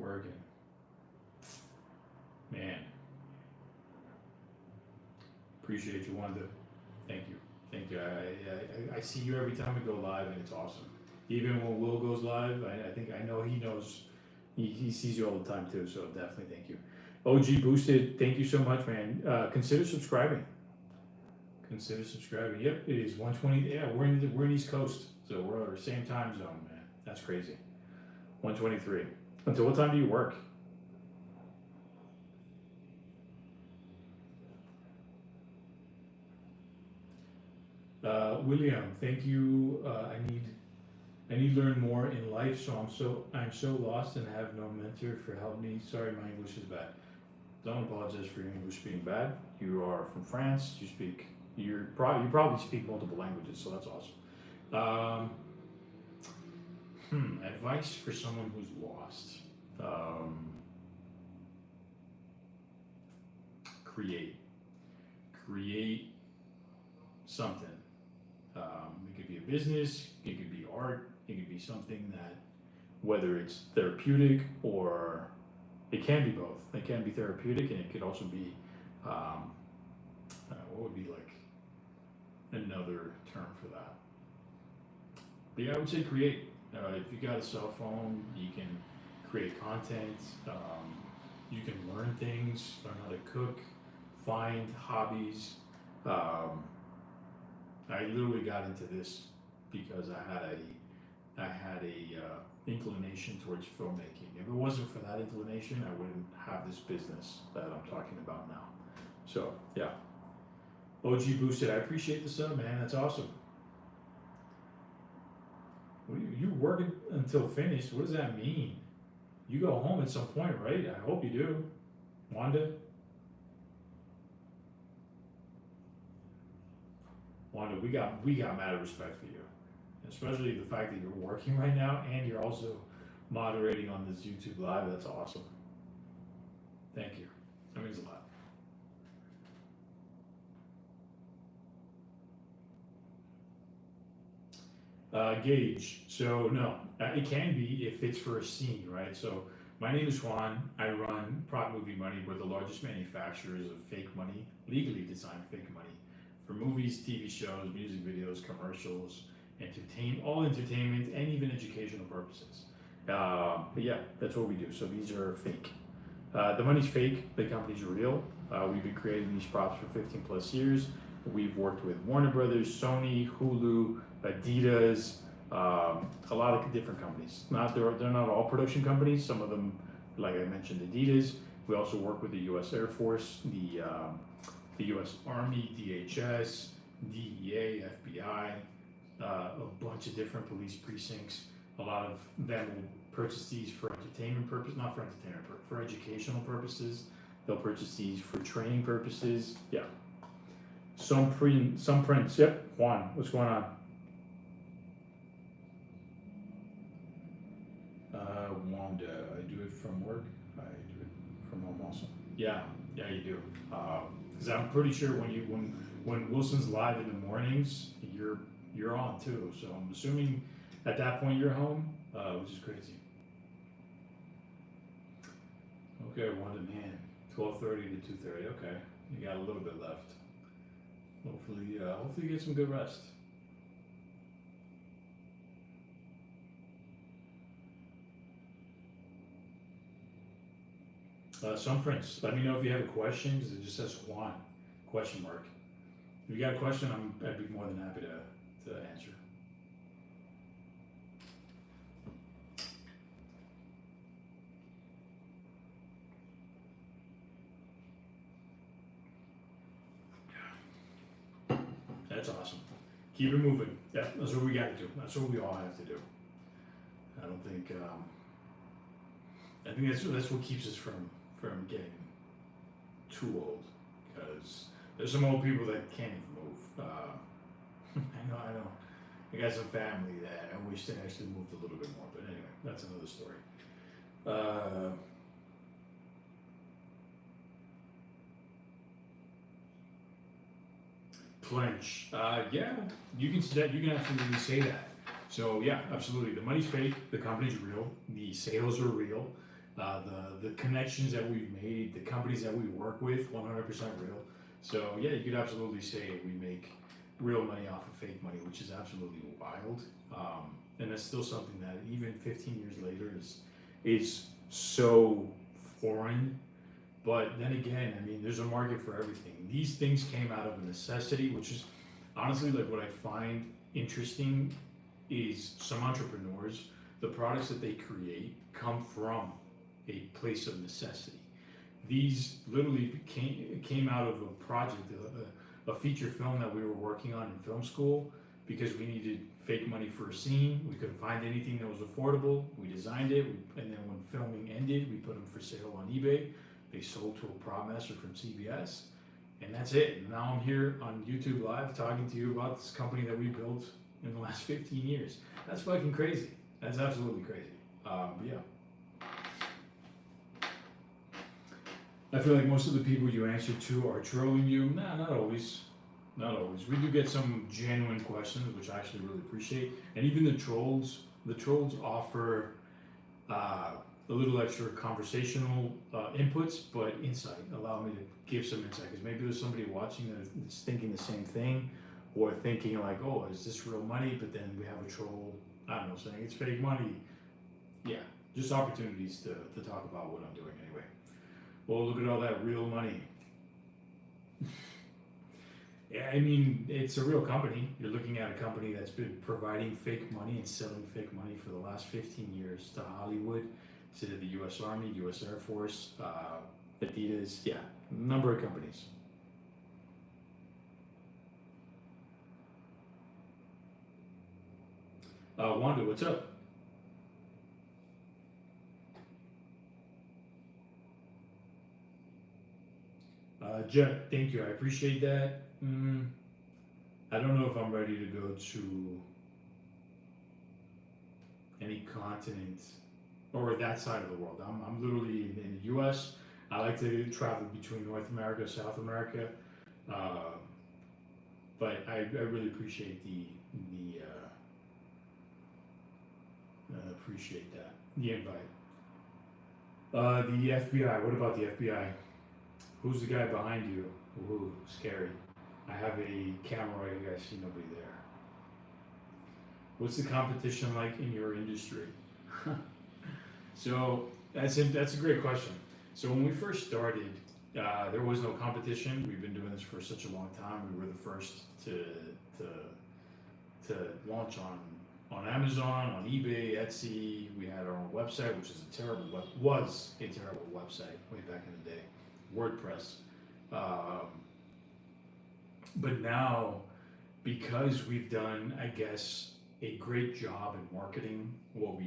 Oregon. Man. Appreciate you, Wanda. Thank you. Thank you. I see you every time we go live, and it's awesome. Even when Will goes live, I think I know he knows. He sees you all the time too. So definitely thank you. OG Boosted, thank you so much, man. Consider subscribing. Consider subscribing. Yep, it is 1:20. Yeah, we're in East Coast, so we're our same time zone, man. That's crazy. 1:23. Until what time do you work? William, thank you. I need to learn more in life, so I'm so lost and have no mentor for help me. Sorry, my English is bad. Don't apologize for your English being bad. You are from France. You probably speak multiple languages, so that's awesome. Advice for someone who's lost. Create something. It could be a business, it could be art, it could be something that, whether it's therapeutic or it can be both. It can be therapeutic and it could also be, what would be like another term for that? But yeah, I would say create. If you got a cell phone, you can create content, you can learn things, learn how to cook, find hobbies. I literally got into this because I had a inclination towards filmmaking. If it wasn't for that inclination, I wouldn't have this business that I'm talking about now. So yeah, OG Boosted, I appreciate the sub, man. That's awesome. You work until finished. What does that mean? You go home at some point, right? I hope you do, Wanda. Wanda, we got mad respect for you, especially the fact that you're working right now and you're also moderating on this YouTube live. That's awesome. Thank you. That means a lot. Gauge. So no, it can be if it's for a scene, right? So my name is Juan. I run Propmaking Money. We're the largest manufacturers of fake money, legally designed fake money, for movies, TV shows, music videos, commercials, all entertainment, and even educational purposes. But yeah, that's what we do. So these are fake. The money's fake. The company's real. We've been creating these props for 15 plus years. We've worked with Warner Brothers, Sony, Hulu, Adidas, a lot of different companies. They're not all production companies. Some of them, like I mentioned, Adidas. We also work with the U.S. Air Force, the U.S. Army, DHS, DEA, FBI, a bunch of different police precincts. A lot of them will purchase these for entertainment purposes, not for entertainment, but for educational purposes. They'll purchase these for training purposes. Yeah. Some prints. Yep. Juan, what's going on? Wanda, I do it from work. I do it from home also. Yeah, you do. Because I'm pretty sure when Wilson's live in the mornings, you're on too. So I'm assuming at that point you're home, which is crazy. Okay, Wanda, man, 12:30 to 2:30. Okay, you got a little bit left. Hopefully you get some good rest. Some prints. Let me know if you have a question, because it just says Juan, question mark. If you got a question, I'd be more than happy to answer. That's awesome. Keep it moving. Yeah, that's what we got to do. That's what we all have to do. I think that's what keeps us from getting too old, because there's some old people that can't even move. I know. I got some family that I wish they actually moved a little bit more, but anyway, that's another story. Clench. Yeah, you can absolutely say that. So yeah, absolutely. The money's fake. The company's real. The sales are real. The connections that we've made, the companies that we work with, 100% real. So yeah, you could absolutely say we make real money off of fake money, which is absolutely wild. And that's still something that even 15 years later is so foreign. But then again, I mean, there's a market for everything. These things came out of a necessity, which is honestly like what I find interesting is some entrepreneurs, the products that they create come from a place of necessity. These literally came out of a project, a feature film that we were working on in film school because we needed fake money for a scene. We couldn't find anything that was affordable. We designed it, and then when filming ended, we put them for sale on eBay. They sold to a prop master from CBS, and that's it. And now I'm here on YouTube Live talking to you about this company that we built in the last 15 years. That's fucking crazy. That's absolutely crazy. Yeah. I feel like most of the people you answer to are trolling you. Nah, not always. Not always. We do get some genuine questions, which I actually really appreciate. And even the trolls offer a little extra conversational inputs, but insight. Allow me to give some insight because maybe there's somebody watching that's thinking the same thing, or thinking like, "Oh, is this real money?" But then we have a troll, I don't know, saying it's fake money. Yeah, just opportunities to talk about what I'm doing anyway. Well, look at all that real money. Yeah, I mean, it's a real company. You're looking at a company that's been providing fake money and selling fake money for the last 15 years to Hollywood, to the U.S. Army, U.S. Air Force, Adidas, yeah, a number of companies. Wanda, what's up? Jet, thank you. I appreciate that. I don't know if I'm ready to go to any continent or that side of the world. I'm literally in the U.S. I like to travel between North America, South America, uh, but I really appreciate appreciate that the invite. The FBI. What about the FBI? Who's the guy behind you? Ooh, scary. I have a camera right here. I see nobody there. What's the competition like in your industry? So that's a great question. So when we first started, there was no competition. We've been doing this for such a long time. We were the first to to launch on Amazon, on eBay, Etsy. We had our own website, which is was a terrible website way back in the day. WordPress. Um, but now, because we've done, I guess, a great job in marketing what we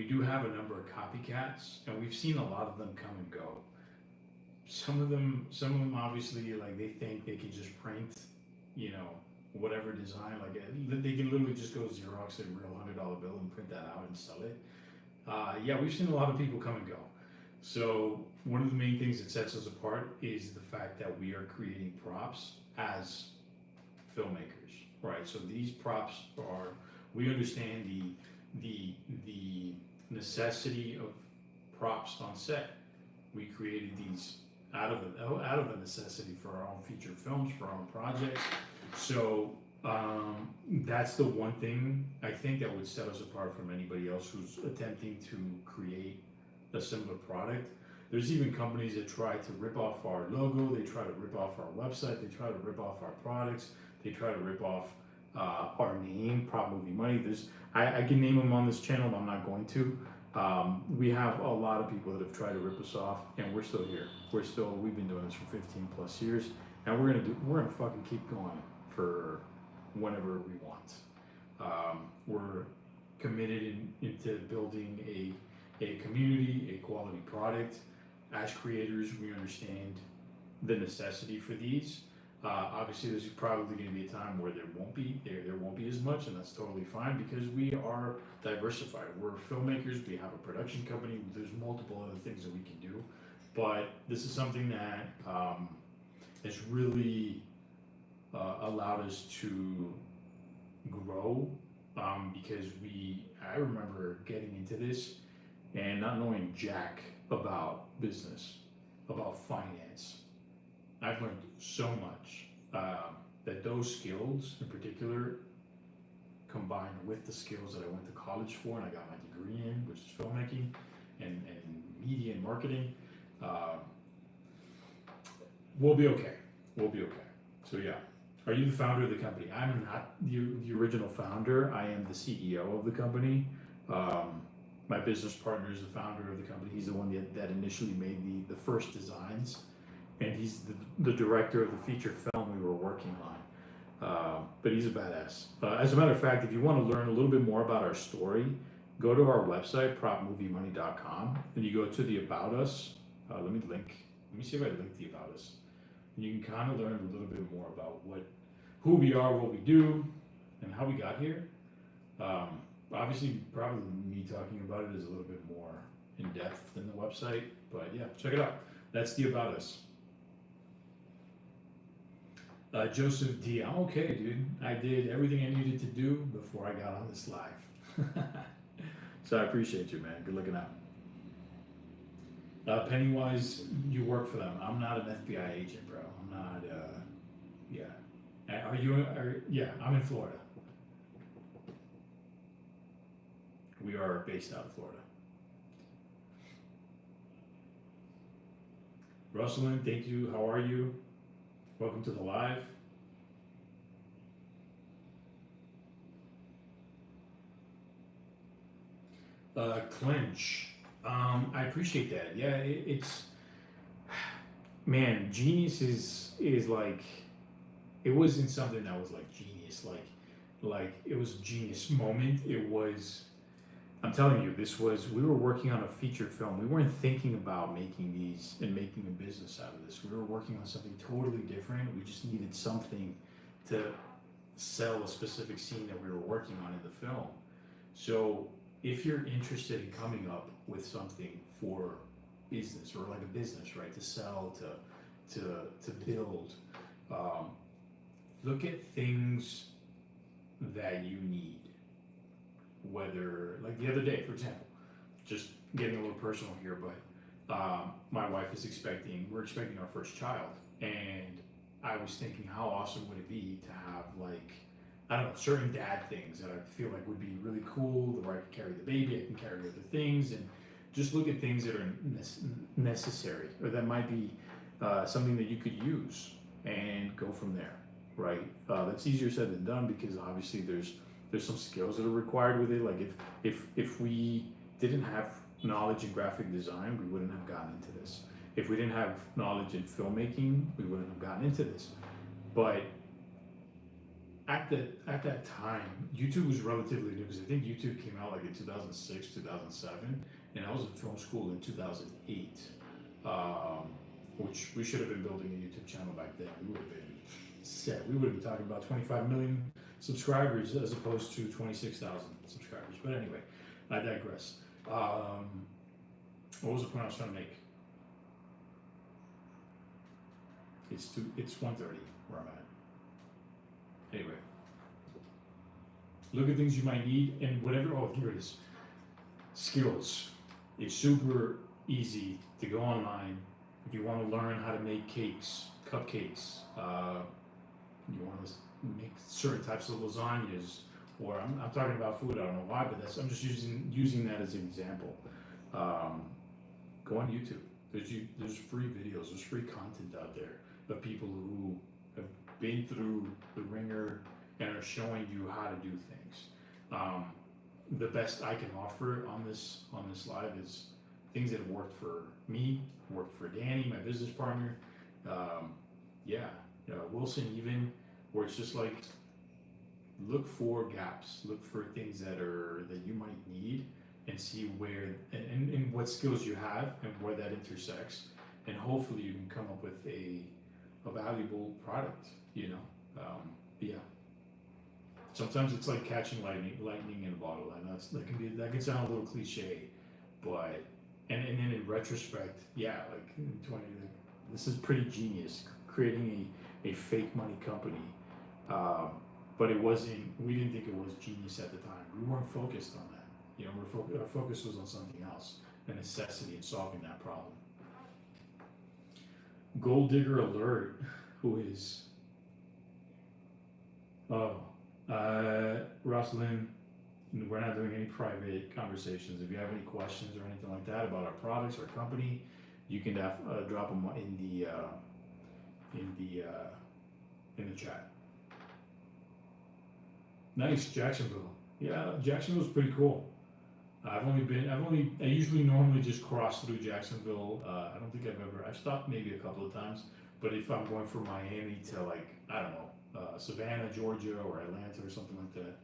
do have a number of copycats, and we've seen a lot of them come and go. Some of them obviously, like, they think they can just print, you know, whatever design, like they can literally just go Xerox a real $100 bill and print that out and sell it. Yeah, we've seen a lot of people come and go. So one of the main things that sets us apart is the fact that we are creating props as filmmakers, right? So these props are, we understand the necessity of props on set. We created these out of a necessity for our own feature films, for our own projects. So that's the one thing I think that would set us apart from anybody else who's attempting to create a similar product. There's even companies that try to rip off our logo, they try to rip off our website, they try to rip off our products, they try to rip off our name, Prop Movie Money. I can name them on this channel, but I'm not going to. We have a lot of people that have tried to rip us off, and we're still here. We've been doing this for 15 plus years, and we're gonna fucking keep going for whenever we want. We're committed into building a community, a quality product. As creators, we understand the necessity for these. Obviously, there's probably going to be a time where there won't be as much, and that's totally fine because we are diversified. We're filmmakers. We have a production company. There's multiple other things that we can do, but this is something that has really allowed us to grow because I remember getting into this and not knowing jack about business, about finance, I've learned so much that those skills in particular, combined with the skills that I went to college for and I got my degree in, which is filmmaking and media and marketing, uh, we'll be okay. We'll be okay. So yeah. Are you the founder of the company? I'm not the original founder. I am the CEO of the company. My business partner is the founder of the company. He's the one that initially made the first designs, and he's the director of the feature film we were working on. But he's a badass. As a matter of fact, if you want to learn a little bit more about our story, go to our website, propmoviemoney.com, and you go to the About Us. Let me see if I link the About Us. And you can kind of learn a little bit more about who we are, what we do, and how we got here. Obviously, probably me talking about it is a little bit more in depth than the website, but yeah, check it out. That's the About Us. Joseph D, I'm okay, dude. I did everything I needed to do before I got on this live. So I appreciate you, man. Good looking out. Pennywise, you work for them. I'm not an FBI agent, bro. I'm not, yeah. Yeah, I'm in Florida. We are based out of Florida. Rosalind, thank you. How are you? Welcome to the live. Clinch. I appreciate that. Yeah, it's man, genius is like, it wasn't something that was like genius, like it was a genius moment. It was, I'm telling you, we were working on a feature film. We weren't thinking about making these and making a business out of this. We were working on something totally different. We just needed something to sell a specific scene that we were working on in the film. So if you're interested in coming up with something for business, or like a business, right, to sell, to build, look at things that you need. Whether, like the other day, for example, just getting a little personal here, but my wife is we're expecting our first child, and I was thinking, how awesome would it be to have, like, I don't know, certain dad things that I feel like would be really cool, where I can carry the baby, I can carry other things, and just look at things that are necessary, or that might be something that you could use, and go from there, right? That's easier said than done, because obviously there's some skills that are required with it. Like if we didn't have knowledge in graphic design, we wouldn't have gotten into this. If we didn't have knowledge in filmmaking, we wouldn't have gotten into this. But at that time, YouTube was relatively new, because I think YouTube came out like in 2006, 2007, and I was in film school in 2008, which we should have been building a YouTube channel back then. We would have been set. We would have been talking about 25 million subscribers as opposed to 26,000 subscribers. But anyway, I digress. What was the point I was trying to make? It's 1:30 where I'm at. Anyway, look at things you might need, and whatever. Oh, here it is. Skills. It's super easy to go online if you want to learn how to make cakes, cupcakes. You want to make certain types of lasagnas, or I'm talking about food. I don't know why, but I'm just using that as an example. Go on YouTube. There's free videos. There's free content out there of people who have been through the ringer and are showing you how to do things. The best I can offer on this live is things that have worked for me, worked for Danny, my business partner. Wilson, even, where it's just like, look for gaps, look for things that you might need, and see where and what skills you have and where that intersects, and hopefully you can come up with a valuable product. Yeah. Sometimes it's like catching lightning in a bottle. I know that can sound a little cliche, but and then in retrospect, yeah, like in 20, this is pretty genius, creating a fake money company. But it wasn't. We didn't think it was genius at the time. We weren't focused on that. Our focus was on something else, a necessity in solving that problem. Gold Digger Alert. Who is? Oh, Rosalind. We're not doing any private conversations. If you have any questions or anything like that about our products or company, you can drop them in the in the chat. Nice, Jacksonville. Yeah, Jacksonville's pretty cool. I usually normally just cross through Jacksonville. I don't think I've stopped maybe a couple of times, but if I'm going from Miami to like, I don't know, Savannah, Georgia, or Atlanta or something like that.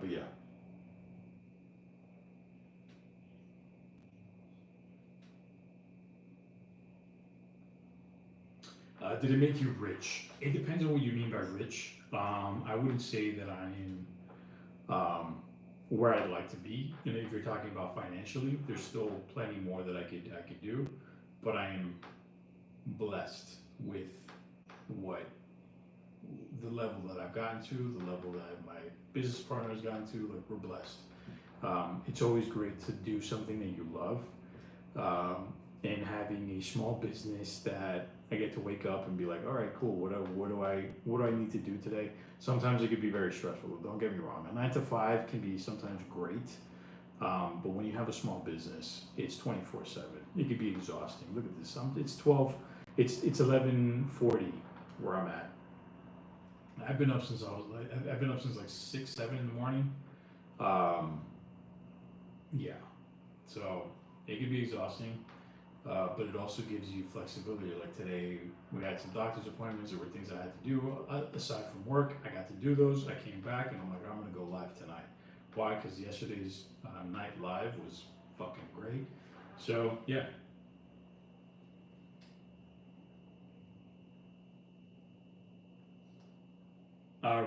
But yeah. Did it make you rich? It depends on what you mean by rich. I wouldn't say that I am where I'd like to be. You know, if you're talking about financially, there's still plenty more that I could do, but I am blessed with what the level that I've gotten to, the level that my business partner has gotten to. Like, we're blessed. It's always great to do something that you love, and having a small business that I get to wake up and be like, all right, cool. What do I need to do today? Sometimes it could be very stressful. Don't get me wrong. A 9 to 5 can be sometimes great, but when you have a small business, it's 24/7. It could be exhausting. Look at this. It's 11:40 where I'm at. I've been up since like 6, 7 in the morning. Yeah, so it could be exhausting. But it also gives you flexibility. Like today, we had some doctor's appointments. There were things I had to do aside from work. I got to do those. I came back and I'm like, I'm gonna go live tonight. Why? Because yesterday's night live was fucking great. So yeah.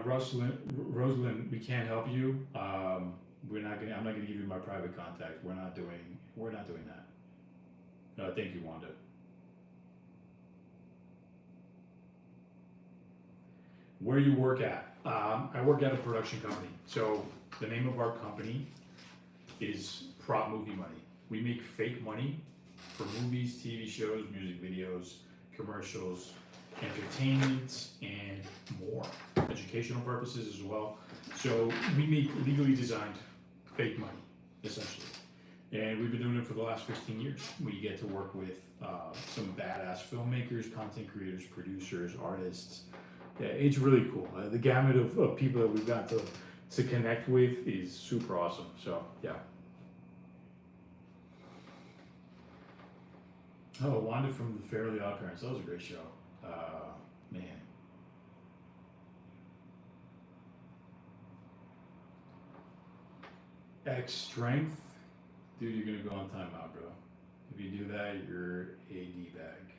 Rosalind, we can't help you. I'm not gonna give you my private contact. We're not doing that. Thank you, Wanda. Where you work at? I work at a production company. So the name of our company is Prop Movie Money. We make fake money for movies, TV shows, music videos, commercials, entertainment, and more. Educational purposes as well. So we make legally designed fake money, essentially. And we've been doing it for the last 15 years. We get to work with some badass filmmakers, content creators, producers, artists. Yeah, it's really cool. The gamut of people that we've got to connect with is super awesome. So, yeah. Oh, Wanda from the Fairly Odd Parents. That was a great show. Man. X Strength. Dude, you're gonna go on timeout, bro. If you do that, you're a D-bag.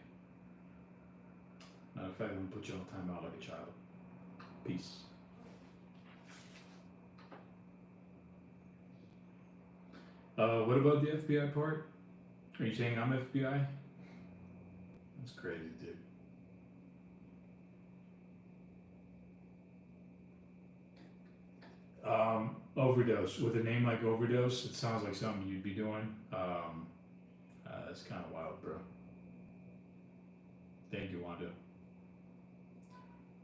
Matter of fact, I'm gonna put you on timeout like a child. Peace. What about the FBI part? Are you saying I'm FBI? That's crazy, dude. Overdose. With a name like Overdose, it sounds like something you'd be doing. That's kind of wild, bro. Thank you, Wanda.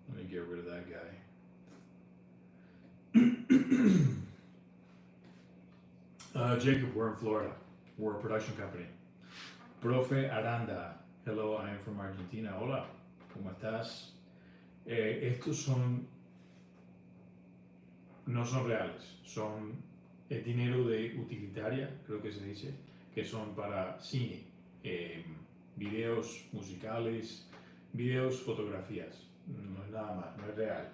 Let me get rid of that guy. Jacob, we're in Florida. We're a production company. Profe Aranda. Hello, I am from Argentina. Hola, ¿cómo estás? Estos no son reales, son dinero de utilitaria, creo que se dice, que son para cine, videos musicales, videos, fotografías. No es nada más, no es real.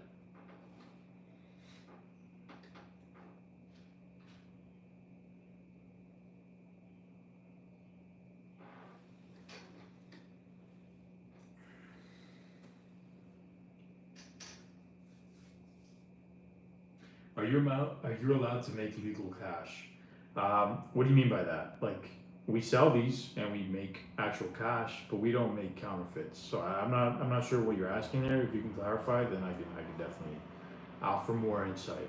Are you allowed to make legal cash? What do you mean by that? Like, we sell these and we make actual cash, but we don't make counterfeits. So I'm not sure what you're asking there. If you can clarify, then I can definitely offer more insight.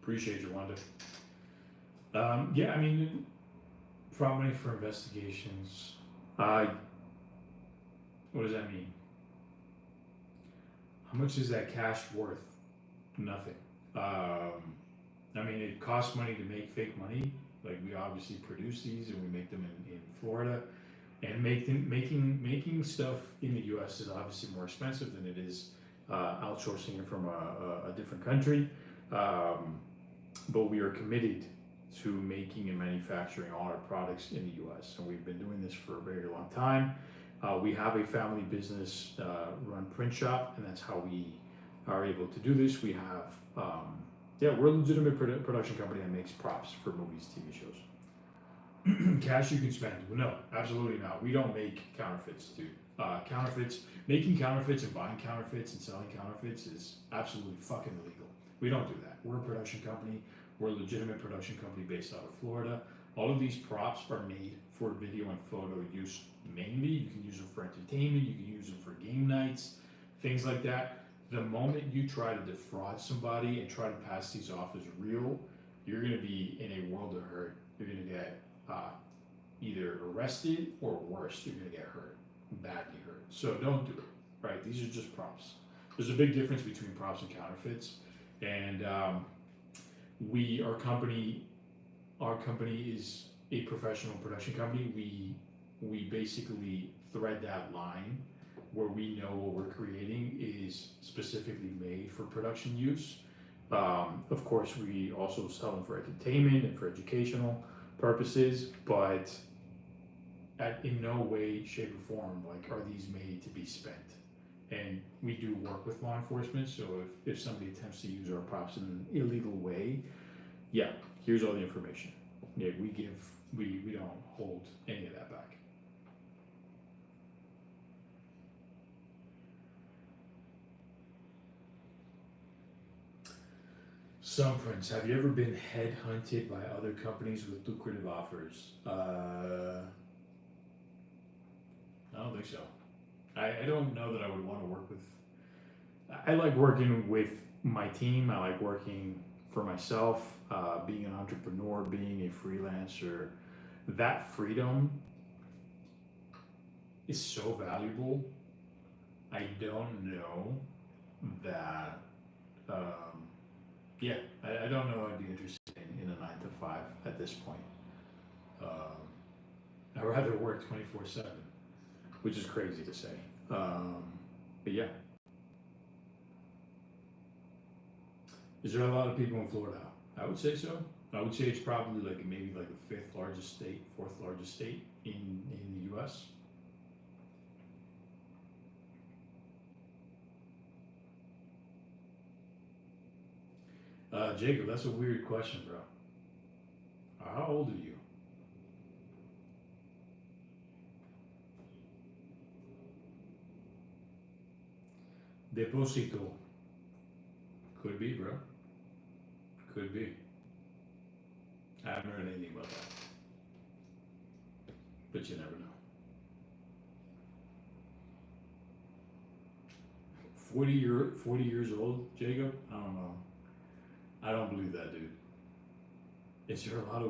Appreciate you, Wanda. Yeah, I mean, prop money for investigations. What does that mean? How much is that cash worth? Nothing. I mean, it costs money to make fake money. Like we obviously produce these and we make them in Florida, and making stuff in the U.S. is obviously more expensive than it is outsourcing it from a different country. But we are committed to making and manufacturing all our products in the U.S. and we've been doing this for a very long time. We have a family business run print shop, and that's how we are able to do this. We have, we're a legitimate production company that makes props for movies, TV shows. Cash you can spend? No, absolutely not. We don't make counterfeits, dude. Making counterfeits and buying counterfeits and selling counterfeits is absolutely fucking illegal. We don't do that. We're a production company. We're a legitimate production company based out of Florida. All of these props are made for video and photo use mainly. You can use them for entertainment, you can use them for game nights, things like that. The moment you try to defraud somebody and try to pass these off as real, you're gonna be in a world of hurt. You're gonna get either arrested or worse, you're gonna get hurt, badly hurt. So don't do it, right? These are just props. There's a big difference between props and counterfeits. And our company is a professional production company. We basically thread that line where we know what we're creating is specifically made for production use. Of course, we also sell them for entertainment and for educational purposes, but in no way, shape, or form are these made to be spent. And we do work with law enforcement, so if somebody attempts to use our props in an illegal way, yeah, here's all the information. Yeah, we don't hold any of that back. Some prints. Have you ever been headhunted by other companies with lucrative offers? I don't think so. I don't know that I would want to work with. I like working with my team. I like working for myself, being an entrepreneur, being a freelancer. That freedom is so valuable. I don't know that. I don't know I'd be interested in a 9 to 5 at this point. I'd rather work 24/7, which is crazy to say. But yeah. Is there a lot of people in Florida? I would say so. I would say it's probably maybe the 5th largest state, 4th largest state in the US. Jacob, that's a weird question, bro. How old are you? Deposito. Could be, bro. Could be. I haven't heard anything about that. But you never know. 40 years old, Jacob? I don't know. I don't believe that, dude. Is there a lot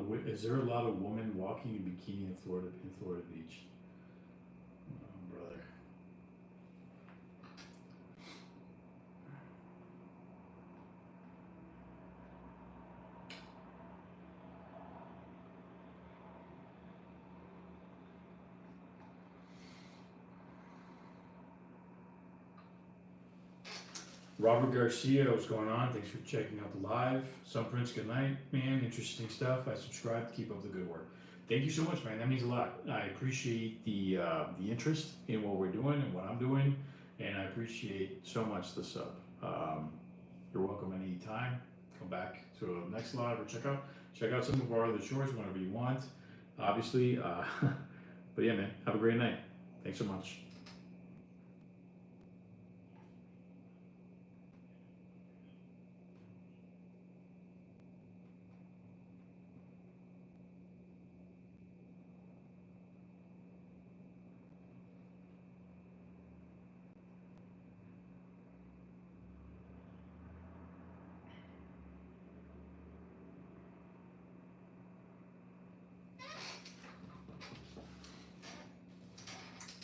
of women walking in bikini in Florida Beach? Oh, brother. Robert Garcia, what's going on? Thanks for checking out the live. Some Prince, good night, man. Interesting stuff. I subscribe. Keep up the good work. Thank you so much, man. That means a lot. I appreciate the interest in what we're doing and what I'm doing, and I appreciate so much the sub. You're welcome anytime. Come back to the next live or check out some of our other shorts whenever you want. Obviously, but yeah, man. Have a great night. Thanks so much.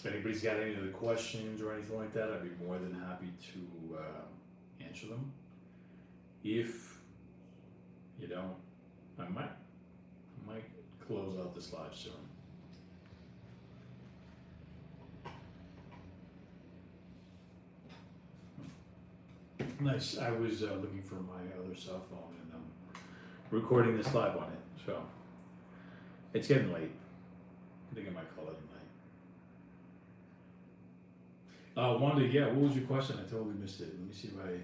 If anybody's got any other questions or anything like that, I'd be more than happy to answer them. If you don't, I might close out this live soon. Nice. I was looking for my other cell phone and I'm recording this live on it, so it's getting late. I think I might call it a night. Wanda, yeah, what was your question? I totally missed it. Let me see if I.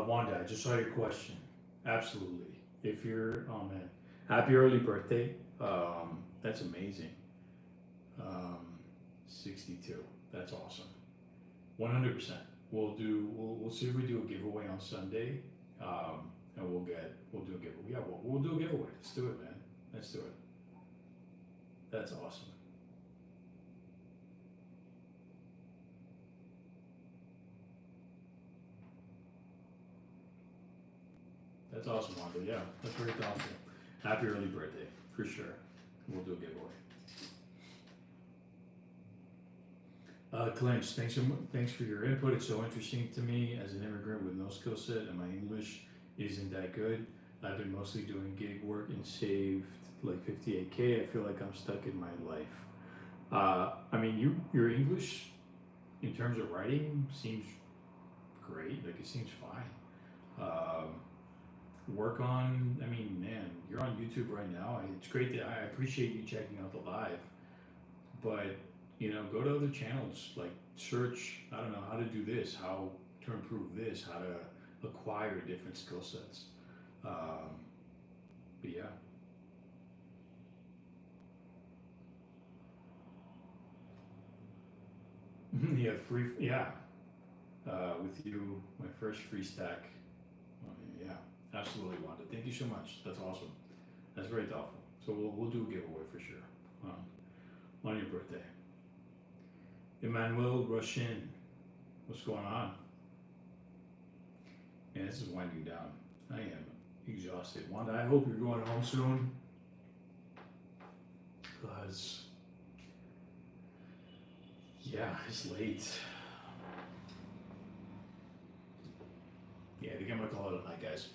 Wanda, I just saw your question. Absolutely. If you're, oh man, happy early birthday. That's amazing. 62. That's awesome. 100%. We'll see if we do a giveaway on Sunday. And we'll do a giveaway. Yeah, we'll do a giveaway. Let's do it, man. Let's do it. That's awesome. That's awesome, Wanda. Yeah, that's very thoughtful. Happy early birthday, for sure. We'll do a giveaway. Clinch, thanks for your input. It's so interesting to me as an immigrant with no skill set and my English isn't that good. I've been mostly doing gig work and saved like 58K. I feel like I'm stuck in my life. I mean, your English in terms of writing seems great. Like it seems fine. Work on, I mean, man, you're on YouTube right now. It's great that I appreciate you checking out the live, but you know, go to other channels, like search, I don't know, how to do this, how to improve this, how to acquire different skill sets. But yeah. Yeah, with you, my first free stack. Yeah, absolutely, Wanda. Thank you so much. That's awesome. That's very thoughtful. So we'll do a giveaway for sure on your birthday. Emmanuel Rushin, what's going on? Yeah, this is winding down. I am exhausted. Wanda, I hope you're going home soon. Because, yeah, it's late. Yeah, I think I'm gonna call it a night, guys.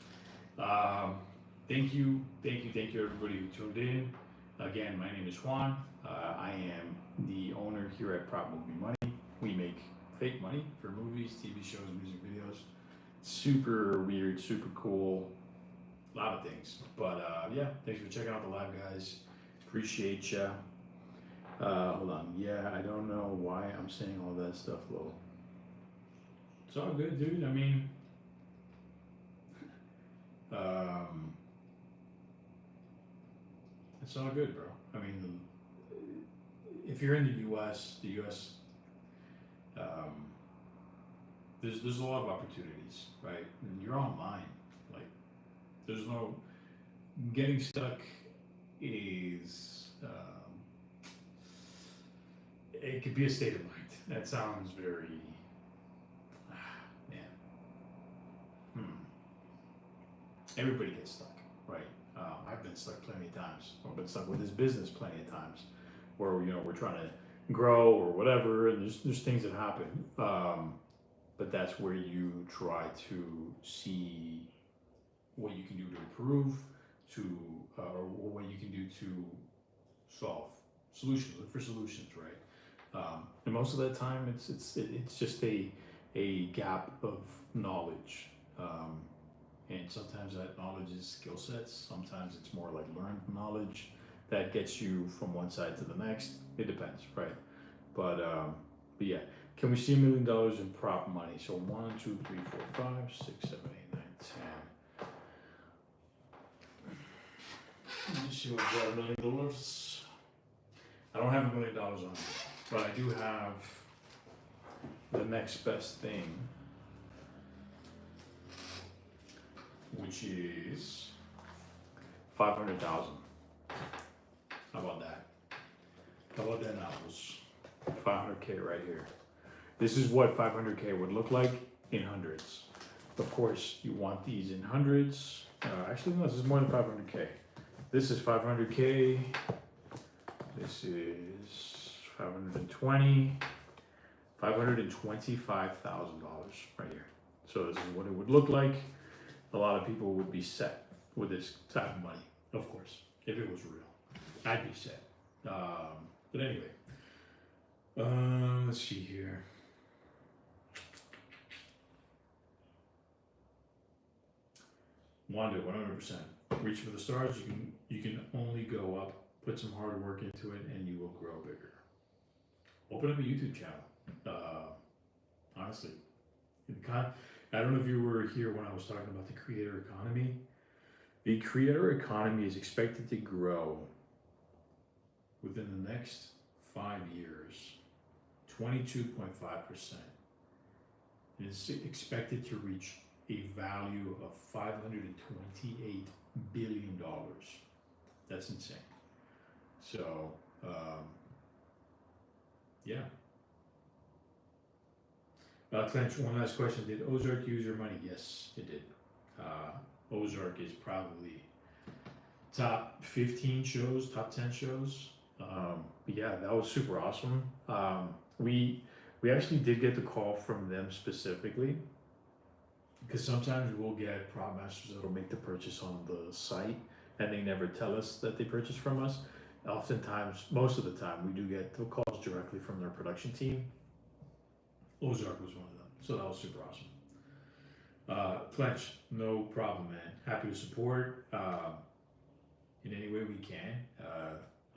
Thank you everybody who tuned in. Again, my name is Juan. I am the owner here at Propmaking Money. We make fake money for movies, TV shows, music videos. Super weird, super cool, a lot of things. But yeah, thanks for checking out the live, guys. Appreciate ya. Hold on. Yeah, I don't know why I'm saying all that stuff, Lil. It's all good, dude. I mean, it's all good, bro. I mean, if you're in the U.S., there's a lot of opportunities, right? And you're online. Like, there's no getting stuck. Is it could be a state of mind. That sounds very man. Everybody gets stuck, right? I've been stuck plenty of times. I've been stuck with this business plenty of times, where we're trying to grow or whatever, and there's things that happen. But that's where you try to see what you can do to improve, or what you can do to solve solutions. Look for solutions, right? And most of the time, it's just a gap of knowledge. And sometimes that knowledge is skill sets. Sometimes it's more like learned knowledge that gets you from one side to the next. It depends, right? But yeah, can we see $1 million in prop money? So 1, 2, 3, 4, 5, 6, 7, 8, 9, 10. Let me see what I've got. $1 million. I don't have $1 million on me, but I do have the next best thing, which is 500,000. How about that? How about that, apples? 500K right here. This is what 500K would look like in hundreds. Of course, you want these in hundreds. Actually, no, this is more than 500K. This is 500K. This is 520, $525,000 right here. So this is what it would look like. A lot of people would be set with this type of money, of course, if it was real. I'd be set. But anyway, let's see here. Wanda, 100%. Reach for the stars. You can only go up. Put some hard work into it, and you will grow bigger. Open up a YouTube channel. Honestly, I don't know if you were here when I was talking about the creator economy. The creator economy is expected to grow within the next 5 years, 22.5%. It is expected to reach a value of $528 billion. That's insane. So, yeah. Clench, one last question. Did Ozark use your money? Yes, it did. Ozark is probably top 15 shows, top 10 shows. But yeah, that was super awesome. We actually did get the call from them specifically, because sometimes we'll get prop masters that'll make the purchase on the site and they never tell us that they purchased from us. Oftentimes, most of the time, we do get the calls directly from their production team. Ozark was one of them, so that was super awesome. Clench, no problem, man. Happy to support in any way we can.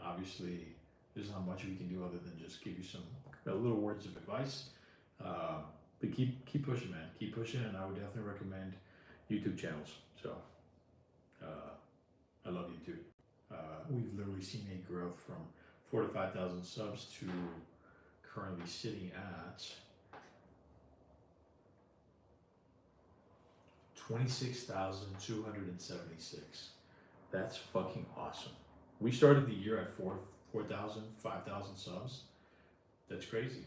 Obviously, there's not much we can do other than just give you some little words of advice. But keep pushing, man. Keep pushing, and I would definitely recommend YouTube channels. So, I love YouTube. We've literally seen a growth from 4,000 to 5,000 subs to currently sitting at 26,276. That's fucking awesome. We started the year at 4,000, 5,000 subs. That's crazy.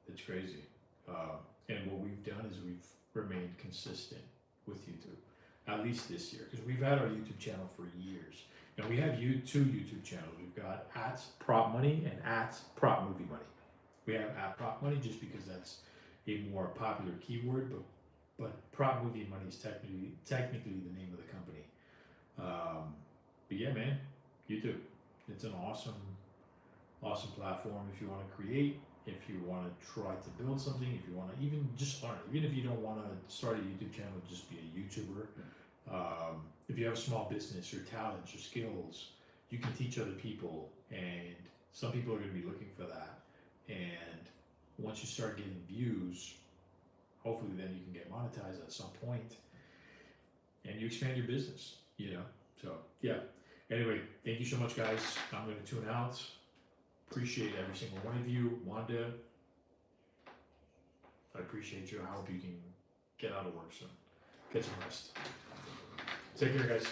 That's crazy. And what we've done is we've remained consistent with YouTube, at least this year, because we've had our YouTube channel for years. And we have two YouTube channels. We've got @Prop Money and @Prop Movie Money. We have @Prop Money just because that's a more popular keyword, but Prop Movie Money is technically the name of the company. But yeah, man, YouTube. It's an awesome platform if you want to create, if you want to try to build something, if you want to even just learn. Even if you don't want to start a YouTube channel, just be a YouTuber. If you have a small business, your talents, your skills, you can teach other people, and some people are going to be looking for that. And once you start getting views, hopefully then you can get monetized at some point, and you expand your business, So, yeah. Anyway, thank you so much, guys. I'm going to tune out. Appreciate every single one of you. Wanda, I appreciate you. I hope you can get out of work soon. Get some rest. Take care, guys.